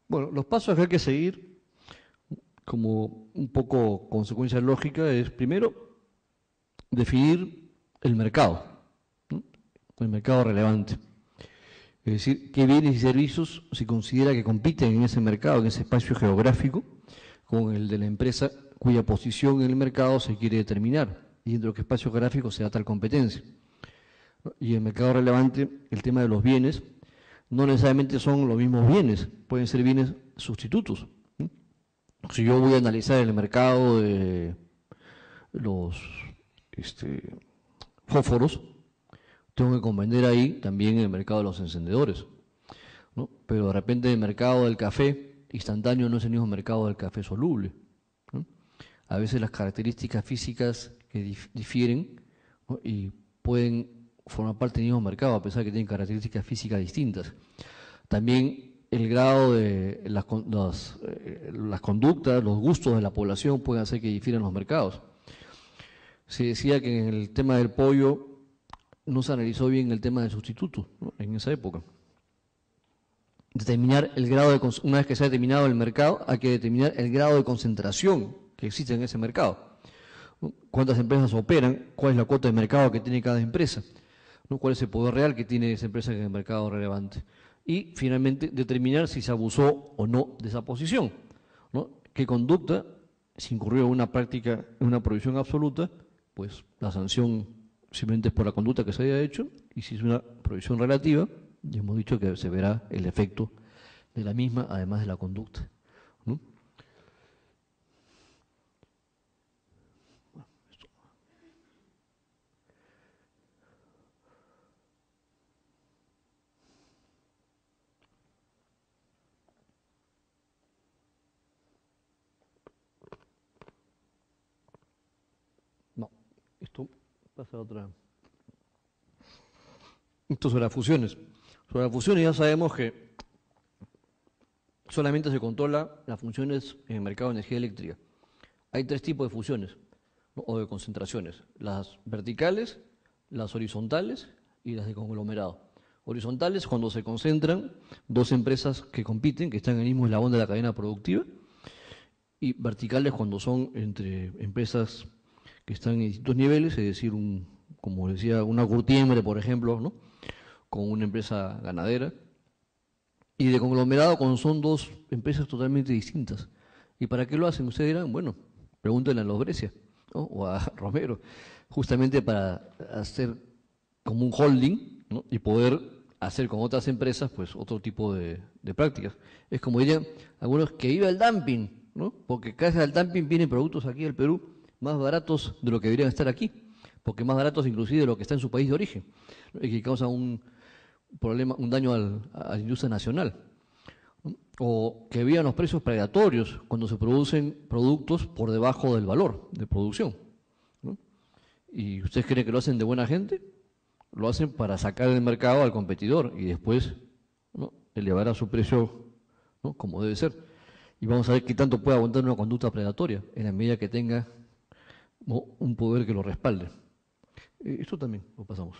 Bueno, los pasos que hay que seguir, como un poco consecuencia lógica, es primero definir el mercado, ¿no? El mercado relevante. Es decir, qué bienes y servicios se considera que compiten en ese mercado, en ese espacio geográfico, con el de la empresa cuya posición en el mercado se quiere determinar y dentro de qué espacio geográfico se da tal competencia. Y en el mercado relevante, el tema de los bienes, no necesariamente son los mismos bienes, pueden ser bienes sustitutos. Si yo voy a analizar el mercado de los fósforos, tengo que comprender ahí también el mercado de los encendedores, ¿no? Pero de repente el mercado del café instantáneo no es el mismo mercado del café soluble, ¿no? A veces las características físicas que difieren, ¿no? Y pueden formar parte del mismo mercado a pesar de que tienen características físicas distintas. También el grado de las conductas, los gustos de la población pueden hacer que difieran los mercados. Se decía que en el tema del pollo no se analizó bien el tema del sustituto, ¿no? En esa época. Determinar el grado de, una vez que se ha determinado el mercado, hay que determinar el grado de concentración que existe en ese mercado, ¿no? ¿Cuántas empresas operan? ¿Cuál es la cuota de mercado que tiene cada empresa? ¿No? ¿Cuál es el poder real que tiene esa empresa en el mercado relevante? Y finalmente determinar si se abusó o no de esa posición, ¿no? ¿Qué conducta? Si incurrió en una práctica, en una prohibición absoluta, pues la sanción simplemente es por la conducta que se haya hecho, y si es una prohibición relativa, ya hemos dicho que se verá el efecto de la misma, además de la conducta, ¿no? No, esto pasa a otra. Esto sobre las fusiones. Sobre las fusiones ya sabemos que solamente se controla las funciones en el mercado de energía eléctrica. Hay tres tipos de fusiones, ¿no? O de concentraciones: las verticales, las horizontales y las de conglomerado. Horizontales cuando se concentran dos empresas que compiten, que están en el mismo eslabón de la cadena productiva, y verticales cuando son entre empresas que están en distintos niveles, es decir, como decía, una curtiembre, por ejemplo, ¿no? Con una empresa ganadera, y de conglomerado cuando son dos empresas totalmente distintas. ¿Y para qué lo hacen? Ustedes dirán, bueno, pregúntenle a los Brescia, ¿no? O a Romero, justamente para hacer como un holding, ¿no? Y poder hacer con otras empresas pues otro tipo de prácticas. Es como dirían algunos, que viva el dumping, ¿no? Porque gracias al dumping vienen productos aquí al Perú más baratos de lo que deberían estar aquí, porque más baratos inclusive de lo que está en su país de origen, ¿no? Y que causan un problema, un daño a la industria nacional, ¿no? O que vivan los precios predatorios cuando se producen productos por debajo del valor de producción, ¿no? ¿Y ustedes creen que lo hacen de buena gente? Lo hacen para sacar del mercado al competidor y después, ¿no?, elevar a su precio, ¿no?, como debe ser. Y vamos a ver qué tanto puede aguantar una conducta predatoria en la medida que tenga, ¿no?, un poder que lo respalde. Esto también lo pasamos.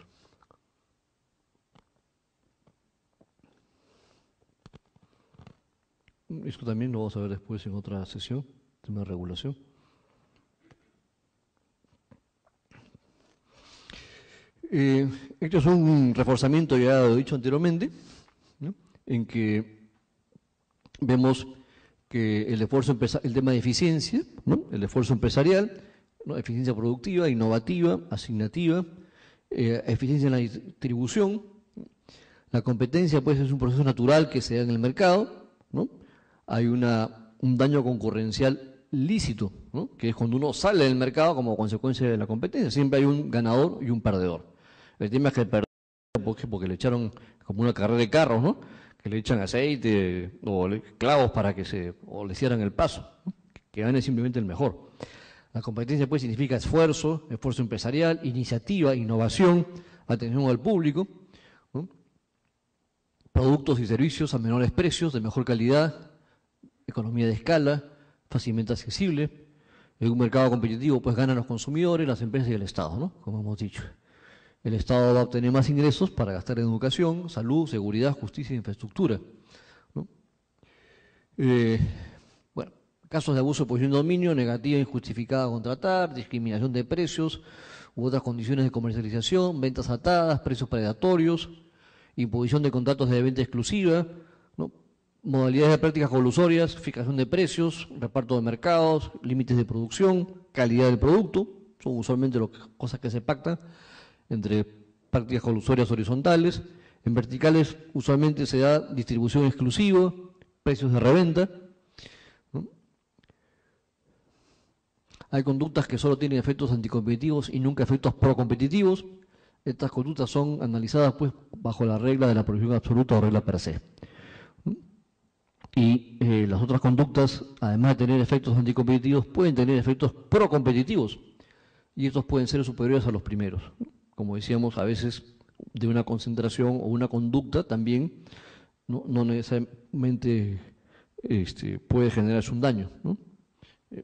Esto también lo vamos a ver después en otra sesión, tema de regulación. Esto es un reforzamiento, ya lo he dicho anteriormente, ¿no?, en que vemos que el esfuerzo, el tema de eficiencia, ¿no?, el esfuerzo empresarial, ¿no?, eficiencia productiva, innovativa, asignativa, eficiencia en la distribución. La competencia, pues, es un proceso natural que se da en el mercado, ¿no? Hay un daño concurrencial lícito, ¿no?, que es cuando uno sale del mercado como consecuencia de la competencia. Siempre hay un ganador y un perdedor. El tema es que el perdedor, porque le echaron como una carrera de carros, ¿no?, que le echan aceite o clavos para que o le cierran el paso, ¿no?, que gane simplemente el mejor. La competencia, pues, significa esfuerzo empresarial, iniciativa, innovación, atención al público, ¿no?, productos y servicios a menores precios, de mejor calidad, economía de escala, fácilmente accesible. En un mercado competitivo, pues, ganan los consumidores, las empresas y el Estado, ¿no?, como hemos dicho. El Estado va a obtener más ingresos para gastar en educación, salud, seguridad, justicia e infraestructura, ¿no? Bueno, casos de abuso de posición de dominio, negativa injustificada a contratar, discriminación de precios u otras condiciones de comercialización, ventas atadas, precios predatorios, imposición de contratos de venta exclusiva, ¿no? Modalidades de prácticas colusorias, fijación de precios, reparto de mercados, límites de producción, calidad del producto, son usualmente cosas que se pactan entre prácticas colusorias horizontales. En verticales usualmente se da distribución exclusiva, precios de reventa, ¿no? Hay conductas que solo tienen efectos anticompetitivos y nunca efectos procompetitivos. Estas conductas son analizadas pues bajo la regla de la prohibición absoluta o regla per se. Y las otras conductas, además de tener efectos anticompetitivos, pueden tener efectos procompetitivos. Y estos pueden ser superiores a los primeros. Como decíamos, a veces de una concentración o una conducta también no necesariamente puede generarse un daño, ¿no?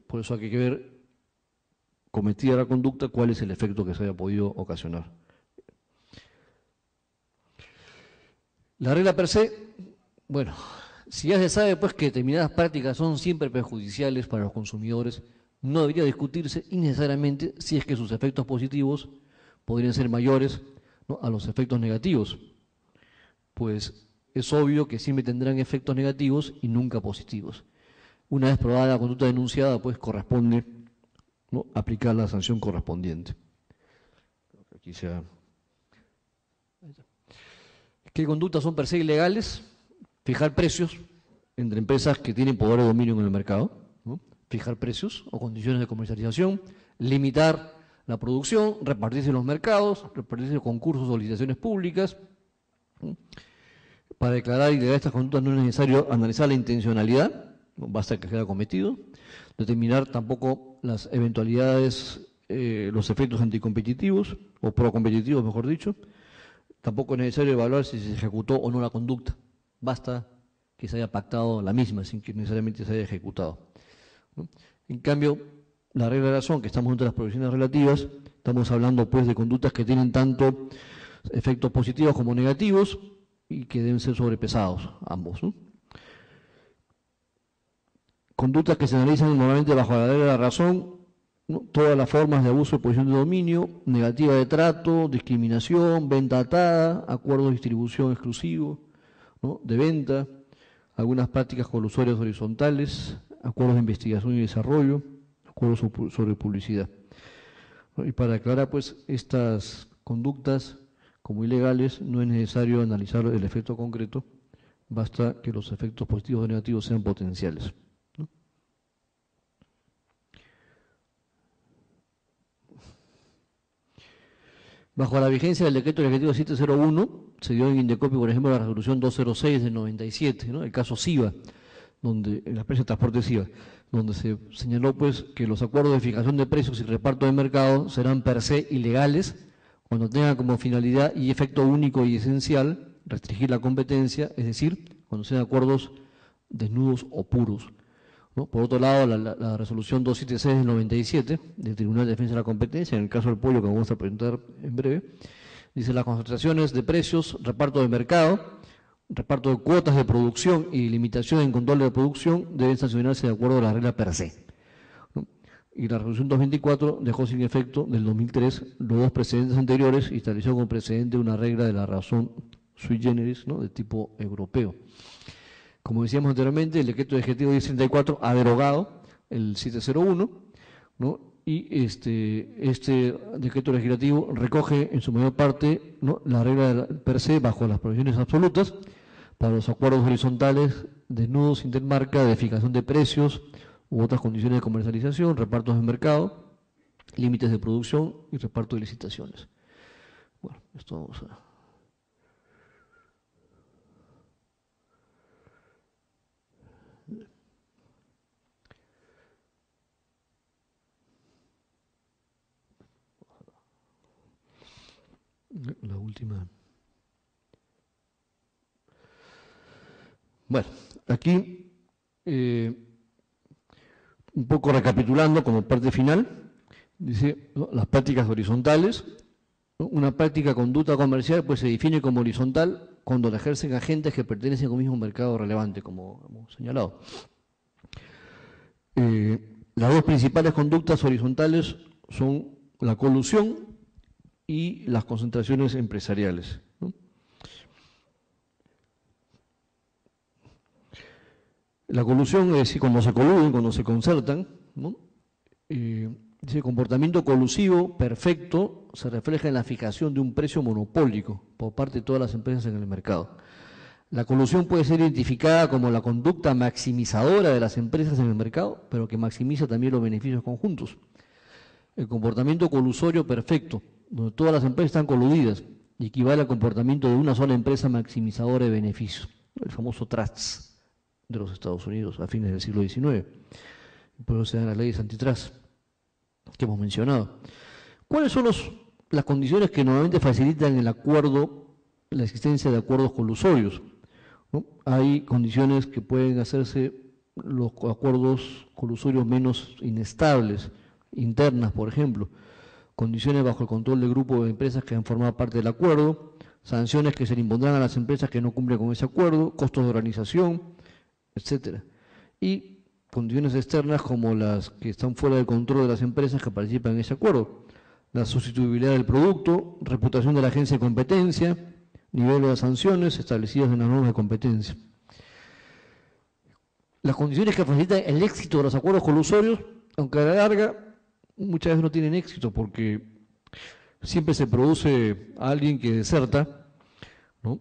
Por eso hay que ver, cometida la conducta, cuál es el efecto que se haya podido ocasionar. La regla per se, bueno, si ya se sabe pues que determinadas prácticas son siempre perjudiciales para los consumidores, no debería discutirse innecesariamente si es que sus efectos positivos podrían ser mayores, ¿no?, a los efectos negativos. Pues es obvio que siempre tendrán efectos negativos y nunca positivos. Una vez probada la conducta denunciada, pues corresponde, ¿no?, aplicar la sanción correspondiente. Aquí sea. ¿Qué conductas son per se ilegales? Fijar precios entre empresas que tienen poder de dominio en el mercado, ¿no? Fijar precios o condiciones de comercialización, limitar la producción, repartirse en los mercados, repartirse en concursos o licitaciones públicas, ¿no? Para declarar ilegal estas conductas no es necesario analizar la intencionalidad, no basta que sea cometido, determinar tampoco las eventualidades, los efectos anticompetitivos o procompetitivos, mejor dicho. Tampoco es necesario evaluar si se ejecutó o no la conducta. Basta que se haya pactado la misma sin que necesariamente se haya ejecutado, ¿no? En cambio, la regla de razón, que estamos entre las prohibiciones relativas, estamos hablando pues de conductas que tienen tanto efectos positivos como negativos y que deben ser sobrepesados ambos, ¿no? Conductas que se analizan normalmente bajo la regla de la razón, ¿no? Todas las formas de abuso de posición de dominio, negativa de trato, discriminación, venta atada, acuerdo de distribución exclusivo, ¿no?, de venta, algunas prácticas colusorias horizontales, acuerdos de investigación y desarrollo, acuerdos sobre publicidad. Y para aclarar pues estas conductas como ilegales no es necesario analizar el efecto concreto, basta que los efectos positivos o negativos sean potenciales, ¿no? Bajo la vigencia del decreto legislativo 701, se dio en Indecopi, por ejemplo, la resolución 206 del 97, ¿no?, el caso SIVA, donde, en la empresa de transporte SIVA, donde se señaló pues que los acuerdos de fijación de precios y reparto de mercado serán per se ilegales cuando tengan como finalidad y efecto único y esencial restringir la competencia, es decir, cuando sean acuerdos desnudos o puros, ¿no? Por otro lado, la resolución 276 del 97 del Tribunal de Defensa de la Competencia, en el caso del pollo que vamos a presentar en breve, dice: las concentraciones de precios, reparto de mercado, reparto de cuotas de producción y limitación en control de producción deben sancionarse de acuerdo a la regla per se, ¿no? Y la resolución 224 dejó sin efecto del 2003 los dos precedentes anteriores y estableció como precedente una regla de la razón sui generis, ¿no?, de tipo europeo. Como decíamos anteriormente, el decreto legislativo 1034 ha derogado el 701, ¿no? Y este decreto legislativo recoge en su mayor parte, ¿no?, la regla per se bajo las prohibiciones absolutas para los acuerdos horizontales desnudos intermarca de fijación de precios u otras condiciones de comercialización, repartos de mercado, límites de producción y reparto de licitaciones. Bueno, esto vamos a... La última. Bueno, aquí un poco recapitulando como parte final, dice, ¿no?, las prácticas horizontales, ¿no? Una práctica conducta comercial pues se define como horizontal cuando la ejercen agentes que pertenecen a un mismo mercado relevante, como hemos señalado. Las dos principales conductas horizontales son la colusión y las concentraciones empresariales, ¿no? La colusión es decir, cuando se coluden, cuando se concertan, ¿no? Ese comportamiento colusivo perfecto se refleja en la fijación de un precio monopólico por parte de todas las empresas en el mercado. La colusión puede ser identificada como la conducta maximizadora de las empresas en el mercado, pero que maximiza también los beneficios conjuntos. El comportamiento colusorio perfecto, donde todas las empresas están coludidas, equivale al comportamiento de una sola empresa maximizadora de beneficios, el famoso trust de los Estados Unidos a fines del siglo XIX. Por eso se dan las leyes antitrust que hemos mencionado. ¿Cuáles son las condiciones que normalmente facilitan el acuerdo, la existencia de acuerdos colusorios? ¿No? Hay condiciones que pueden hacerse los acuerdos colusorios menos inestables, internas, por ejemplo, condiciones bajo el control del grupo de empresas que han formado parte del acuerdo, sanciones que se le impondrán a las empresas que no cumplen con ese acuerdo, costos de organización, etcétera. Y condiciones externas como las que están fuera del control de las empresas que participan en ese acuerdo, la sustituibilidad del producto, reputación de la agencia de competencia, nivel de sanciones establecidas en las normas de competencia. Las condiciones que facilitan el éxito de los acuerdos colusorios, aunque a la larga muchas veces no tienen éxito porque siempre se produce a alguien que deserta, ¿no?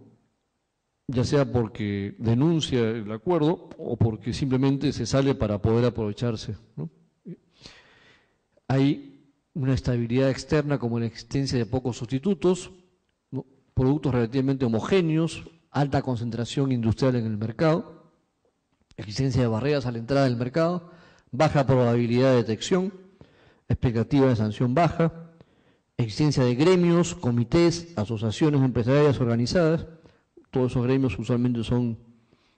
Ya sea porque denuncia el acuerdo o porque simplemente se sale para poder aprovecharse, ¿no? Hay una estabilidad externa como la existencia de pocos sustitutos, ¿no? Productos relativamente homogéneos, alta concentración industrial en el mercado, existencia de barreras a la entrada del mercado, baja probabilidad de detección, expectativa de sanción baja, existencia de gremios, comités, asociaciones empresariales organizadas. Todos esos gremios usualmente son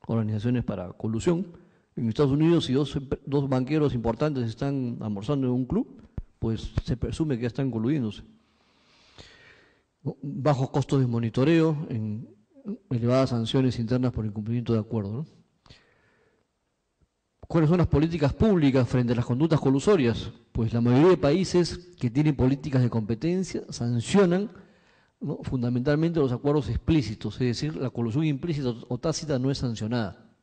organizaciones para colusión. En Estados Unidos, si dos banqueros importantes están almorzando en un club, pues se presume que ya están coludiéndose. Bajos costos de monitoreo, elevadas sanciones internas por incumplimiento de acuerdo, ¿no? ¿Cuáles son las políticas públicas frente a las conductas colusorias? Pues la mayoría de países que tienen políticas de competencia sancionan, ¿no?, fundamentalmente los acuerdos explícitos, es decir, la colusión implícita o tácita no es sancionada.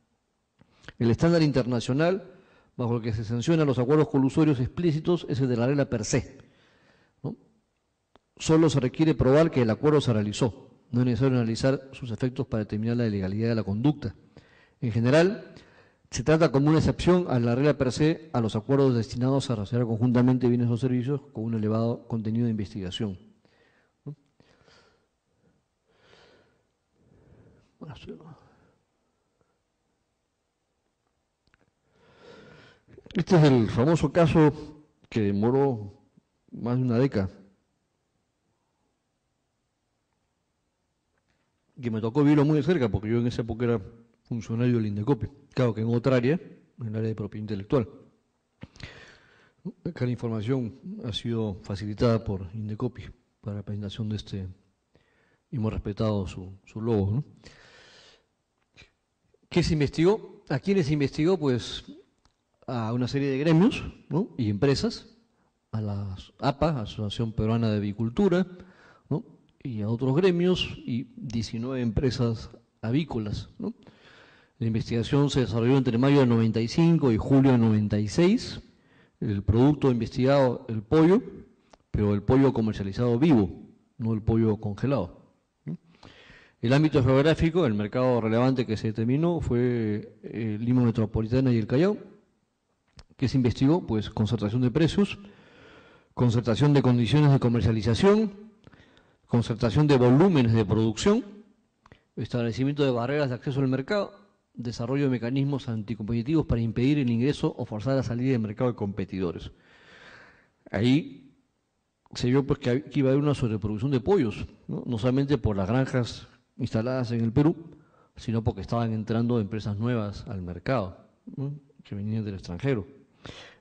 El estándar internacional bajo el que se sancionan los acuerdos colusorios explícitos es el de la regla per se, ¿no? Solo se requiere probar que el acuerdo se realizó, no es necesario analizar sus efectos para determinar la ilegalidad de la conducta. En general, se trata como una excepción a la regla per se a los acuerdos destinados a realizar conjuntamente bienes o servicios con un elevado contenido de investigación, ¿no? Este es el famoso caso que demoró más de una década, que me tocó vivirlo muy de cerca porque yo en esa época era funcionario del Indecopi, claro que en otra área, en el área de propiedad intelectual. Acá la información ha sido facilitada por Indecopi para la presentación de este, y hemos respetado su logo, ¿no? ¿Qué se investigó? ¿A quiénes se investigó? Pues a una serie de gremios, ¿no?, y empresas, a la APA, Asociación Peruana de Avicultura, ¿no?, y a otros gremios y 19 empresas avícolas, ¿no? La investigación se desarrolló entre mayo del 95 y julio del 96. El producto investigado, el pollo, pero el pollo comercializado vivo, no el pollo congelado. El ámbito geográfico, el mercado relevante que se determinó fue Lima Metropolitana y el Callao. ¿Qué se investigó? Pues concertación de precios, concertación de condiciones de comercialización, concertación de volúmenes de producción, establecimiento de barreras de acceso al mercado, desarrollo de mecanismos anticompetitivos para impedir el ingreso o forzar la salida del mercado de competidores. Ahí se vio pues que iba a haber una sobreproducción de pollos, ¿no?, no solamente por las granjas instaladas en el Perú, sino porque estaban entrando empresas nuevas al mercado, ¿no?, que venían del extranjero.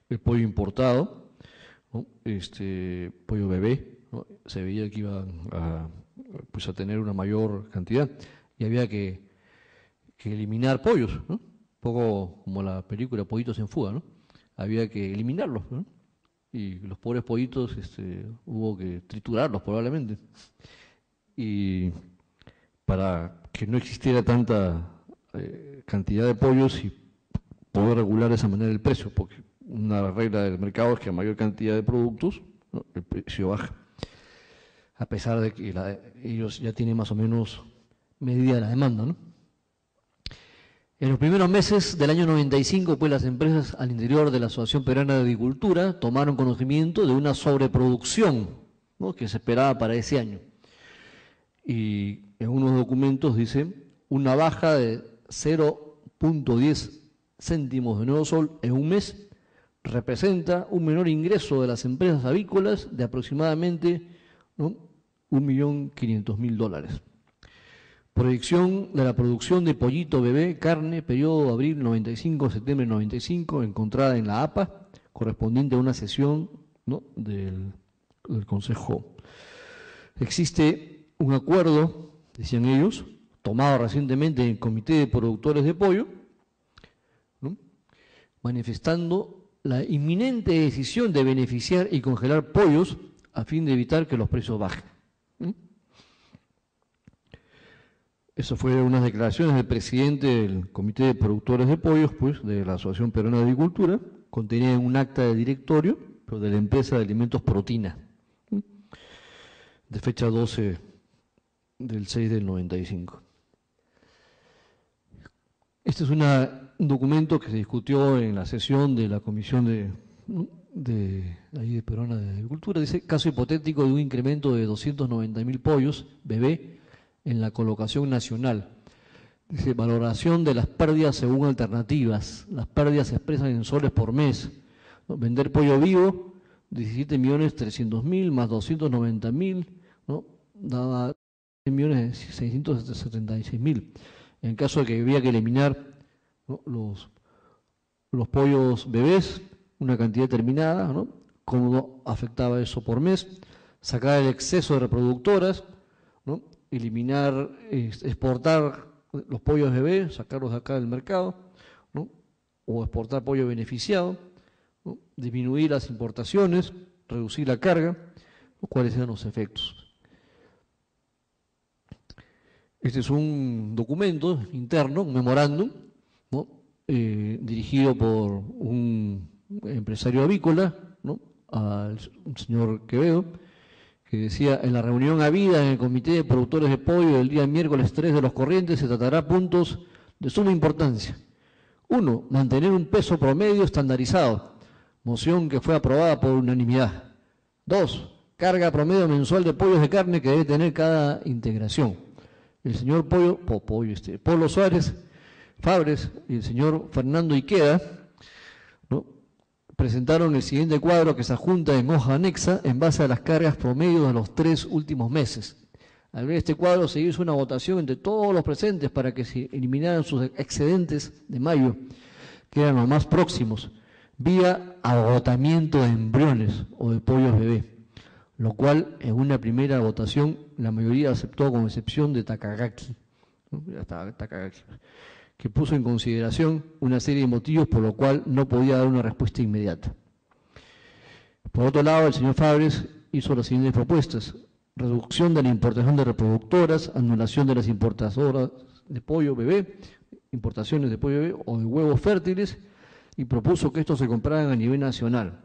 El pollo importado, ¿no?, pollo bebé, ¿no?, se veía que iban a tener una mayor cantidad. y había que eliminar pollos, ¿no? Un poco como la película Pollitos en Fuga, ¿no? Había que eliminarlos, ¿no? Y los pobres pollitos hubo que triturarlos probablemente. Y para que no existiera tanta cantidad de pollos y poder regular de esa manera el precio, porque una regla del mercado es que a mayor cantidad de productos, ¿no?, el precio baja, a pesar de que ellos ya tienen más o menos medida la demanda, ¿no? En los primeros meses del año 95, pues las empresas al interior de la Asociación Peruana de Agricultura tomaron conocimiento de una sobreproducción, ¿no?, que se esperaba para ese año. Y en unos documentos dice una baja de 0.10 céntimos de nuevo sol en un mes representa un menor ingreso de las empresas avícolas de aproximadamente, ¿no?, $1.500.000. Proyección de la producción de pollito bebé, carne, periodo abril 95, septiembre 95, encontrada en la APA, correspondiente a una sesión, ¿no?, del Consejo. Existe un acuerdo, decían ellos, tomado recientemente en el Comité de Productores de Pollo, ¿no?, manifestando la inminente decisión de beneficiar y congelar pollos a fin de evitar que los precios bajen. Eso fue unas declaraciones del presidente del Comité de Productores de Pollos, pues, de la Asociación Peruana de Agricultura, contenida en un acta de directorio, pero de la empresa de alimentos Protina, de fecha 12 del 6 del 95. Este es un documento que se discutió en la sesión de la Comisión de Peruana de Agricultura. Dice, caso hipotético de un incremento de 290.000 pollos bebé en la colocación nacional. Dice, valoración de las pérdidas según alternativas. Las pérdidas se expresan en soles por mes, ¿no? Vender pollo vivo, 17.300.000 más 290.000, ¿no?, daba 10.676.000. En caso de que había que eliminar, ¿no?, los pollos bebés, una cantidad determinada, ¿no?, cómo afectaba eso por mes, sacar el exceso de reproductoras, ¿no?, eliminar, exportar los pollos bebés, sacarlos de acá del mercado, ¿no?, o exportar pollo beneficiado, ¿no?, disminuir las importaciones, reducir la carga, ¿no?, cuáles eran los efectos. Este es un documento interno, un memorándum, ¿no?, dirigido por un empresario avícola, ¿no?, al señor Quevedo, que decía, en la reunión habida en el Comité de Productores de Pollo del día miércoles 3 de los corrientes se tratará puntos de suma importancia. 1. Mantener un peso promedio estandarizado, moción que fue aprobada por unanimidad. 2. Carga promedio mensual de pollos de carne que debe tener cada integración. El señor Polo Suárez Fabres y el señor Fernando Iqueda, ¿no?, presentaron el siguiente cuadro que se adjunta en hoja anexa en base a las cargas promedio de los 3 últimos meses. Al ver este cuadro se hizo una votación entre todos los presentes para que se eliminaran sus excedentes de mayo, que eran los más próximos, vía agotamiento de embriones o de pollos bebé, lo cual en una primera votación la mayoría aceptó con excepción de Takagaki, ¿no?, Takagaki, que puso en consideración una serie de motivos por lo cual no podía dar una respuesta inmediata. Por otro lado, el señor Fabres hizo las siguientes propuestas: reducción de la importación de reproductoras, anulación de las importadoras de pollo bebé, importaciones de pollo bebé o de huevos fértiles, y propuso que estos se compraran a nivel nacional.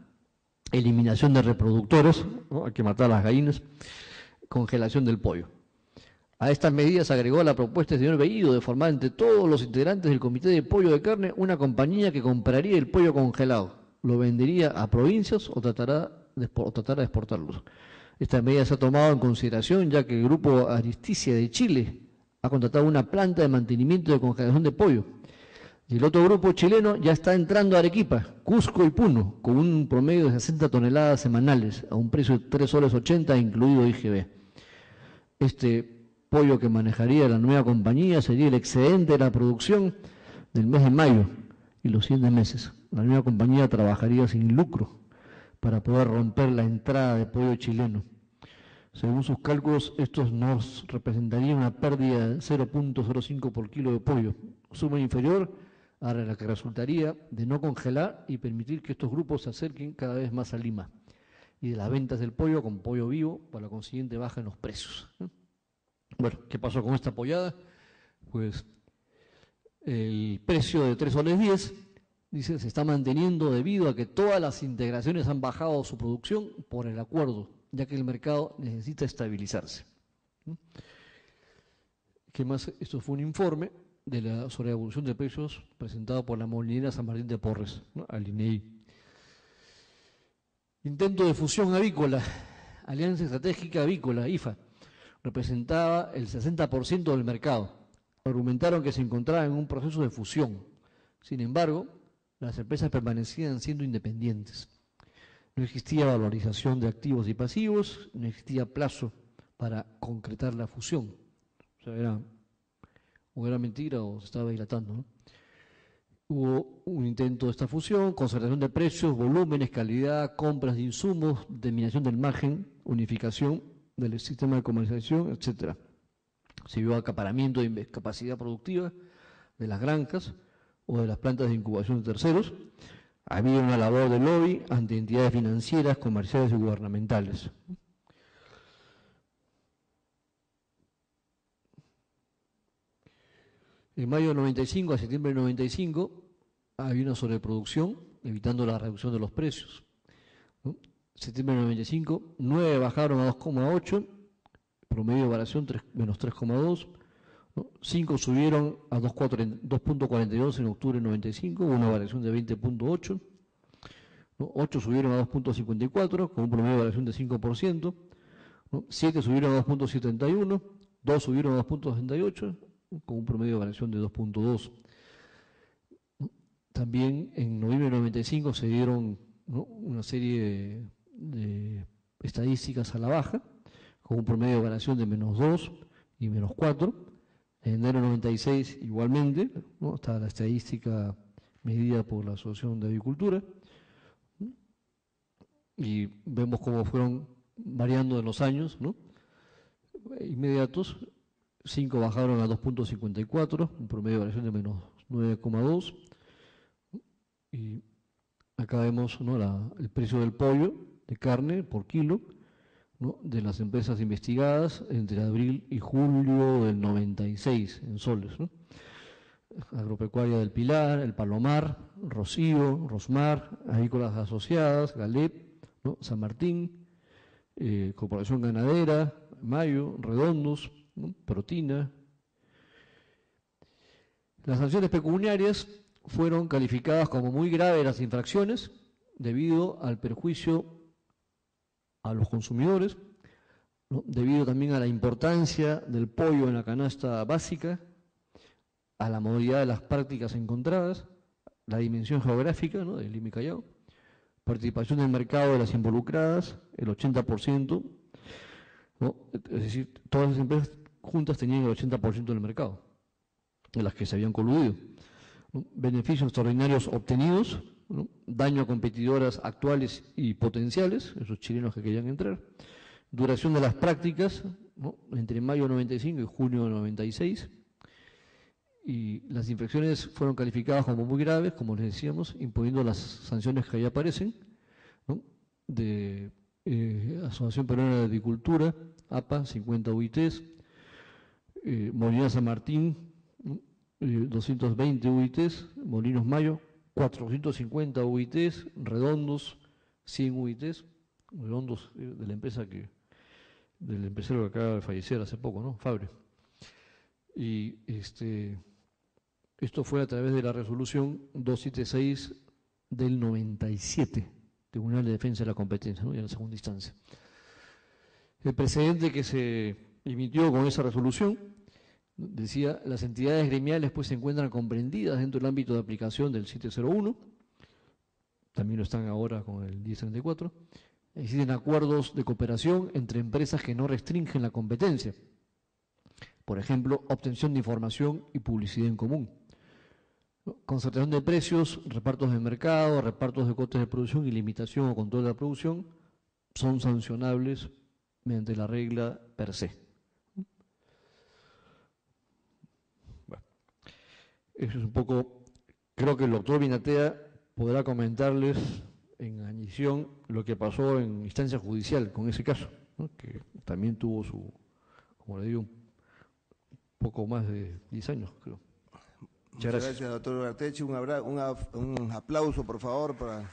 Eliminación de reproductores, ¿no?, hay que matar a las gallinas, congelación del pollo. A estas medidas agregó la propuesta del señor Bellido de formar entre todos los integrantes del Comité de Pollo de Carne una compañía que compraría el pollo congelado, lo vendería a provincias o tratará de exportarlos. Esta medida se ha tomado en consideración ya que el Grupo Aristicia de Chile ha contratado una planta de mantenimiento de congelación de pollo. Y el otro grupo chileno ya está entrando a Arequipa, Cusco y Puno, con un promedio de 60 toneladas semanales, a un precio de 3.80 soles, incluido IGB. Este pollo que manejaría la nueva compañía sería el excedente de la producción del mes de mayo y los siguientes meses. La nueva compañía trabajaría sin lucro para poder romper la entrada de pollo chileno. Según sus cálculos, estos nos representarían una pérdida de 0,05 por kilo de pollo, suma inferior a la que resultaría de no congelar y permitir que estos grupos se acerquen cada vez más a Lima, y de las ventas del pollo con pollo vivo, por la consiguiente baja en los precios. Bueno, ¿qué pasó con esta pollada? Pues el precio de 3 soles 10, dice, se está manteniendo debido a que todas las integraciones han bajado su producción por el acuerdo, ya que el mercado necesita estabilizarse. ¿Qué más? Esto fue un informe sobre la evolución de precios presentado por la Molinera San Martín de Porres, ¿no?, al INEI. Intento de fusión avícola, Alianza Estratégica Avícola, IFA, representaba el 60% del mercado. Argumentaron que se encontraba en un proceso de fusión. Sin embargo, las empresas permanecían siendo independientes. No existía valorización de activos y pasivos, no existía plazo para concretar la fusión. O sea, o era mentira o se estaba dilatando, ¿no? Hubo un intento de esta fusión, concertación de precios, volúmenes, calidad, compras de insumos, determinación del margen, unificación del sistema de comercialización, etc. Se vio acaparamiento de capacidad productiva de las granjas o de las plantas de incubación de terceros. Había una labor de lobby ante entidades financieras, comerciales y gubernamentales. En mayo del 95 a septiembre del 95 había una sobreproducción, evitando la reducción de los precios, ¿no? Septiembre del 95, 9 bajaron a 2,8, promedio de variación menos 3,2, ¿no? 5 subieron a 2,42 en octubre del 95, una variación de 20,8, ¿no? 8 subieron a 2,54, con un promedio de variación de 5%, ¿no? 7 subieron a 2,71, 2 subieron a 2,68, con un promedio de variación de 2,2. También en noviembre del 95 se dieron, ¿no?, una serie de estadísticas a la baja, con un promedio de variación de menos 2 y menos 4. En enero del 96 igualmente, ¿no?, está la estadística medida por la Asociación de Agricultura, ¿no?, y vemos cómo fueron variando en los años, ¿no?, inmediatos. 5 bajaron a 2,54, un promedio de variación de menos 9,2. Y acá vemos, ¿no?, el precio del pollo de carne por kilo, ¿no?, de las empresas investigadas entre abril y julio del 96 en soles, ¿no? Agropecuaria del Pilar, El Palomar, Rocío, Rosmar, Avícolas Asociadas, Galep, ¿no?, San Martín, Corporación Ganadera, Mayo, Redondos, ¿no?, Protina. Las sanciones pecuniarias fueron calificadas como muy graves las infracciones debido al perjuicio a los consumidores, ¿no?, debido también a la importancia del pollo en la canasta básica, a la modalidad de las prácticas encontradas, la dimensión geográfica, ¿no?, del Lima y Callao, participación del mercado de las involucradas, el 80%, ¿no?, es decir, todas las empresas juntas tenían el 80% del mercado, de las que se habían coludido, ¿no? Beneficios extraordinarios obtenidos, ¿no?, daño a competidoras actuales y potenciales, esos chilenos que querían entrar, duración de las prácticas, ¿no?, entre mayo del 95 y junio del 96, y las infracciones fueron calificadas como muy graves, como les decíamos, imponiendo las sanciones que ahí aparecen, ¿no?, de Asociación Peruana de Agricultura, APA, 50 UITs, Molinera San Martín, ¿no?, 220 UITs, Molinos Mayo, 450 UITs, Redondos, 100 UITs, Redondos de la empresa del empresario que acaba de fallecer hace poco, ¿no?, Fabre. Y esto fue a través de la resolución 276 del 97, Tribunal de Defensa de la Competencia, ¿no?, y en la segunda instancia. El precedente que se emitió con esa resolución decía: las entidades gremiales pues se encuentran comprendidas dentro del ámbito de aplicación del 701, también lo están ahora con el 1034. Existen acuerdos de cooperación entre empresas que no restringen la competencia, por ejemplo, obtención de información y publicidad en común. Concertación de precios, repartos de mercado, repartos de costes de producción y limitación o control de la producción son sancionables mediante la regla per se. Bueno, eso es un poco, creo que el doctor Binatea podrá comentarles en adición lo que pasó en instancia judicial con ese caso, ¿no? Que también tuvo su, como le digo, un poco más de 10 años, creo. Muchas gracias, doctor Ugarteche. Un aplauso, por favor, para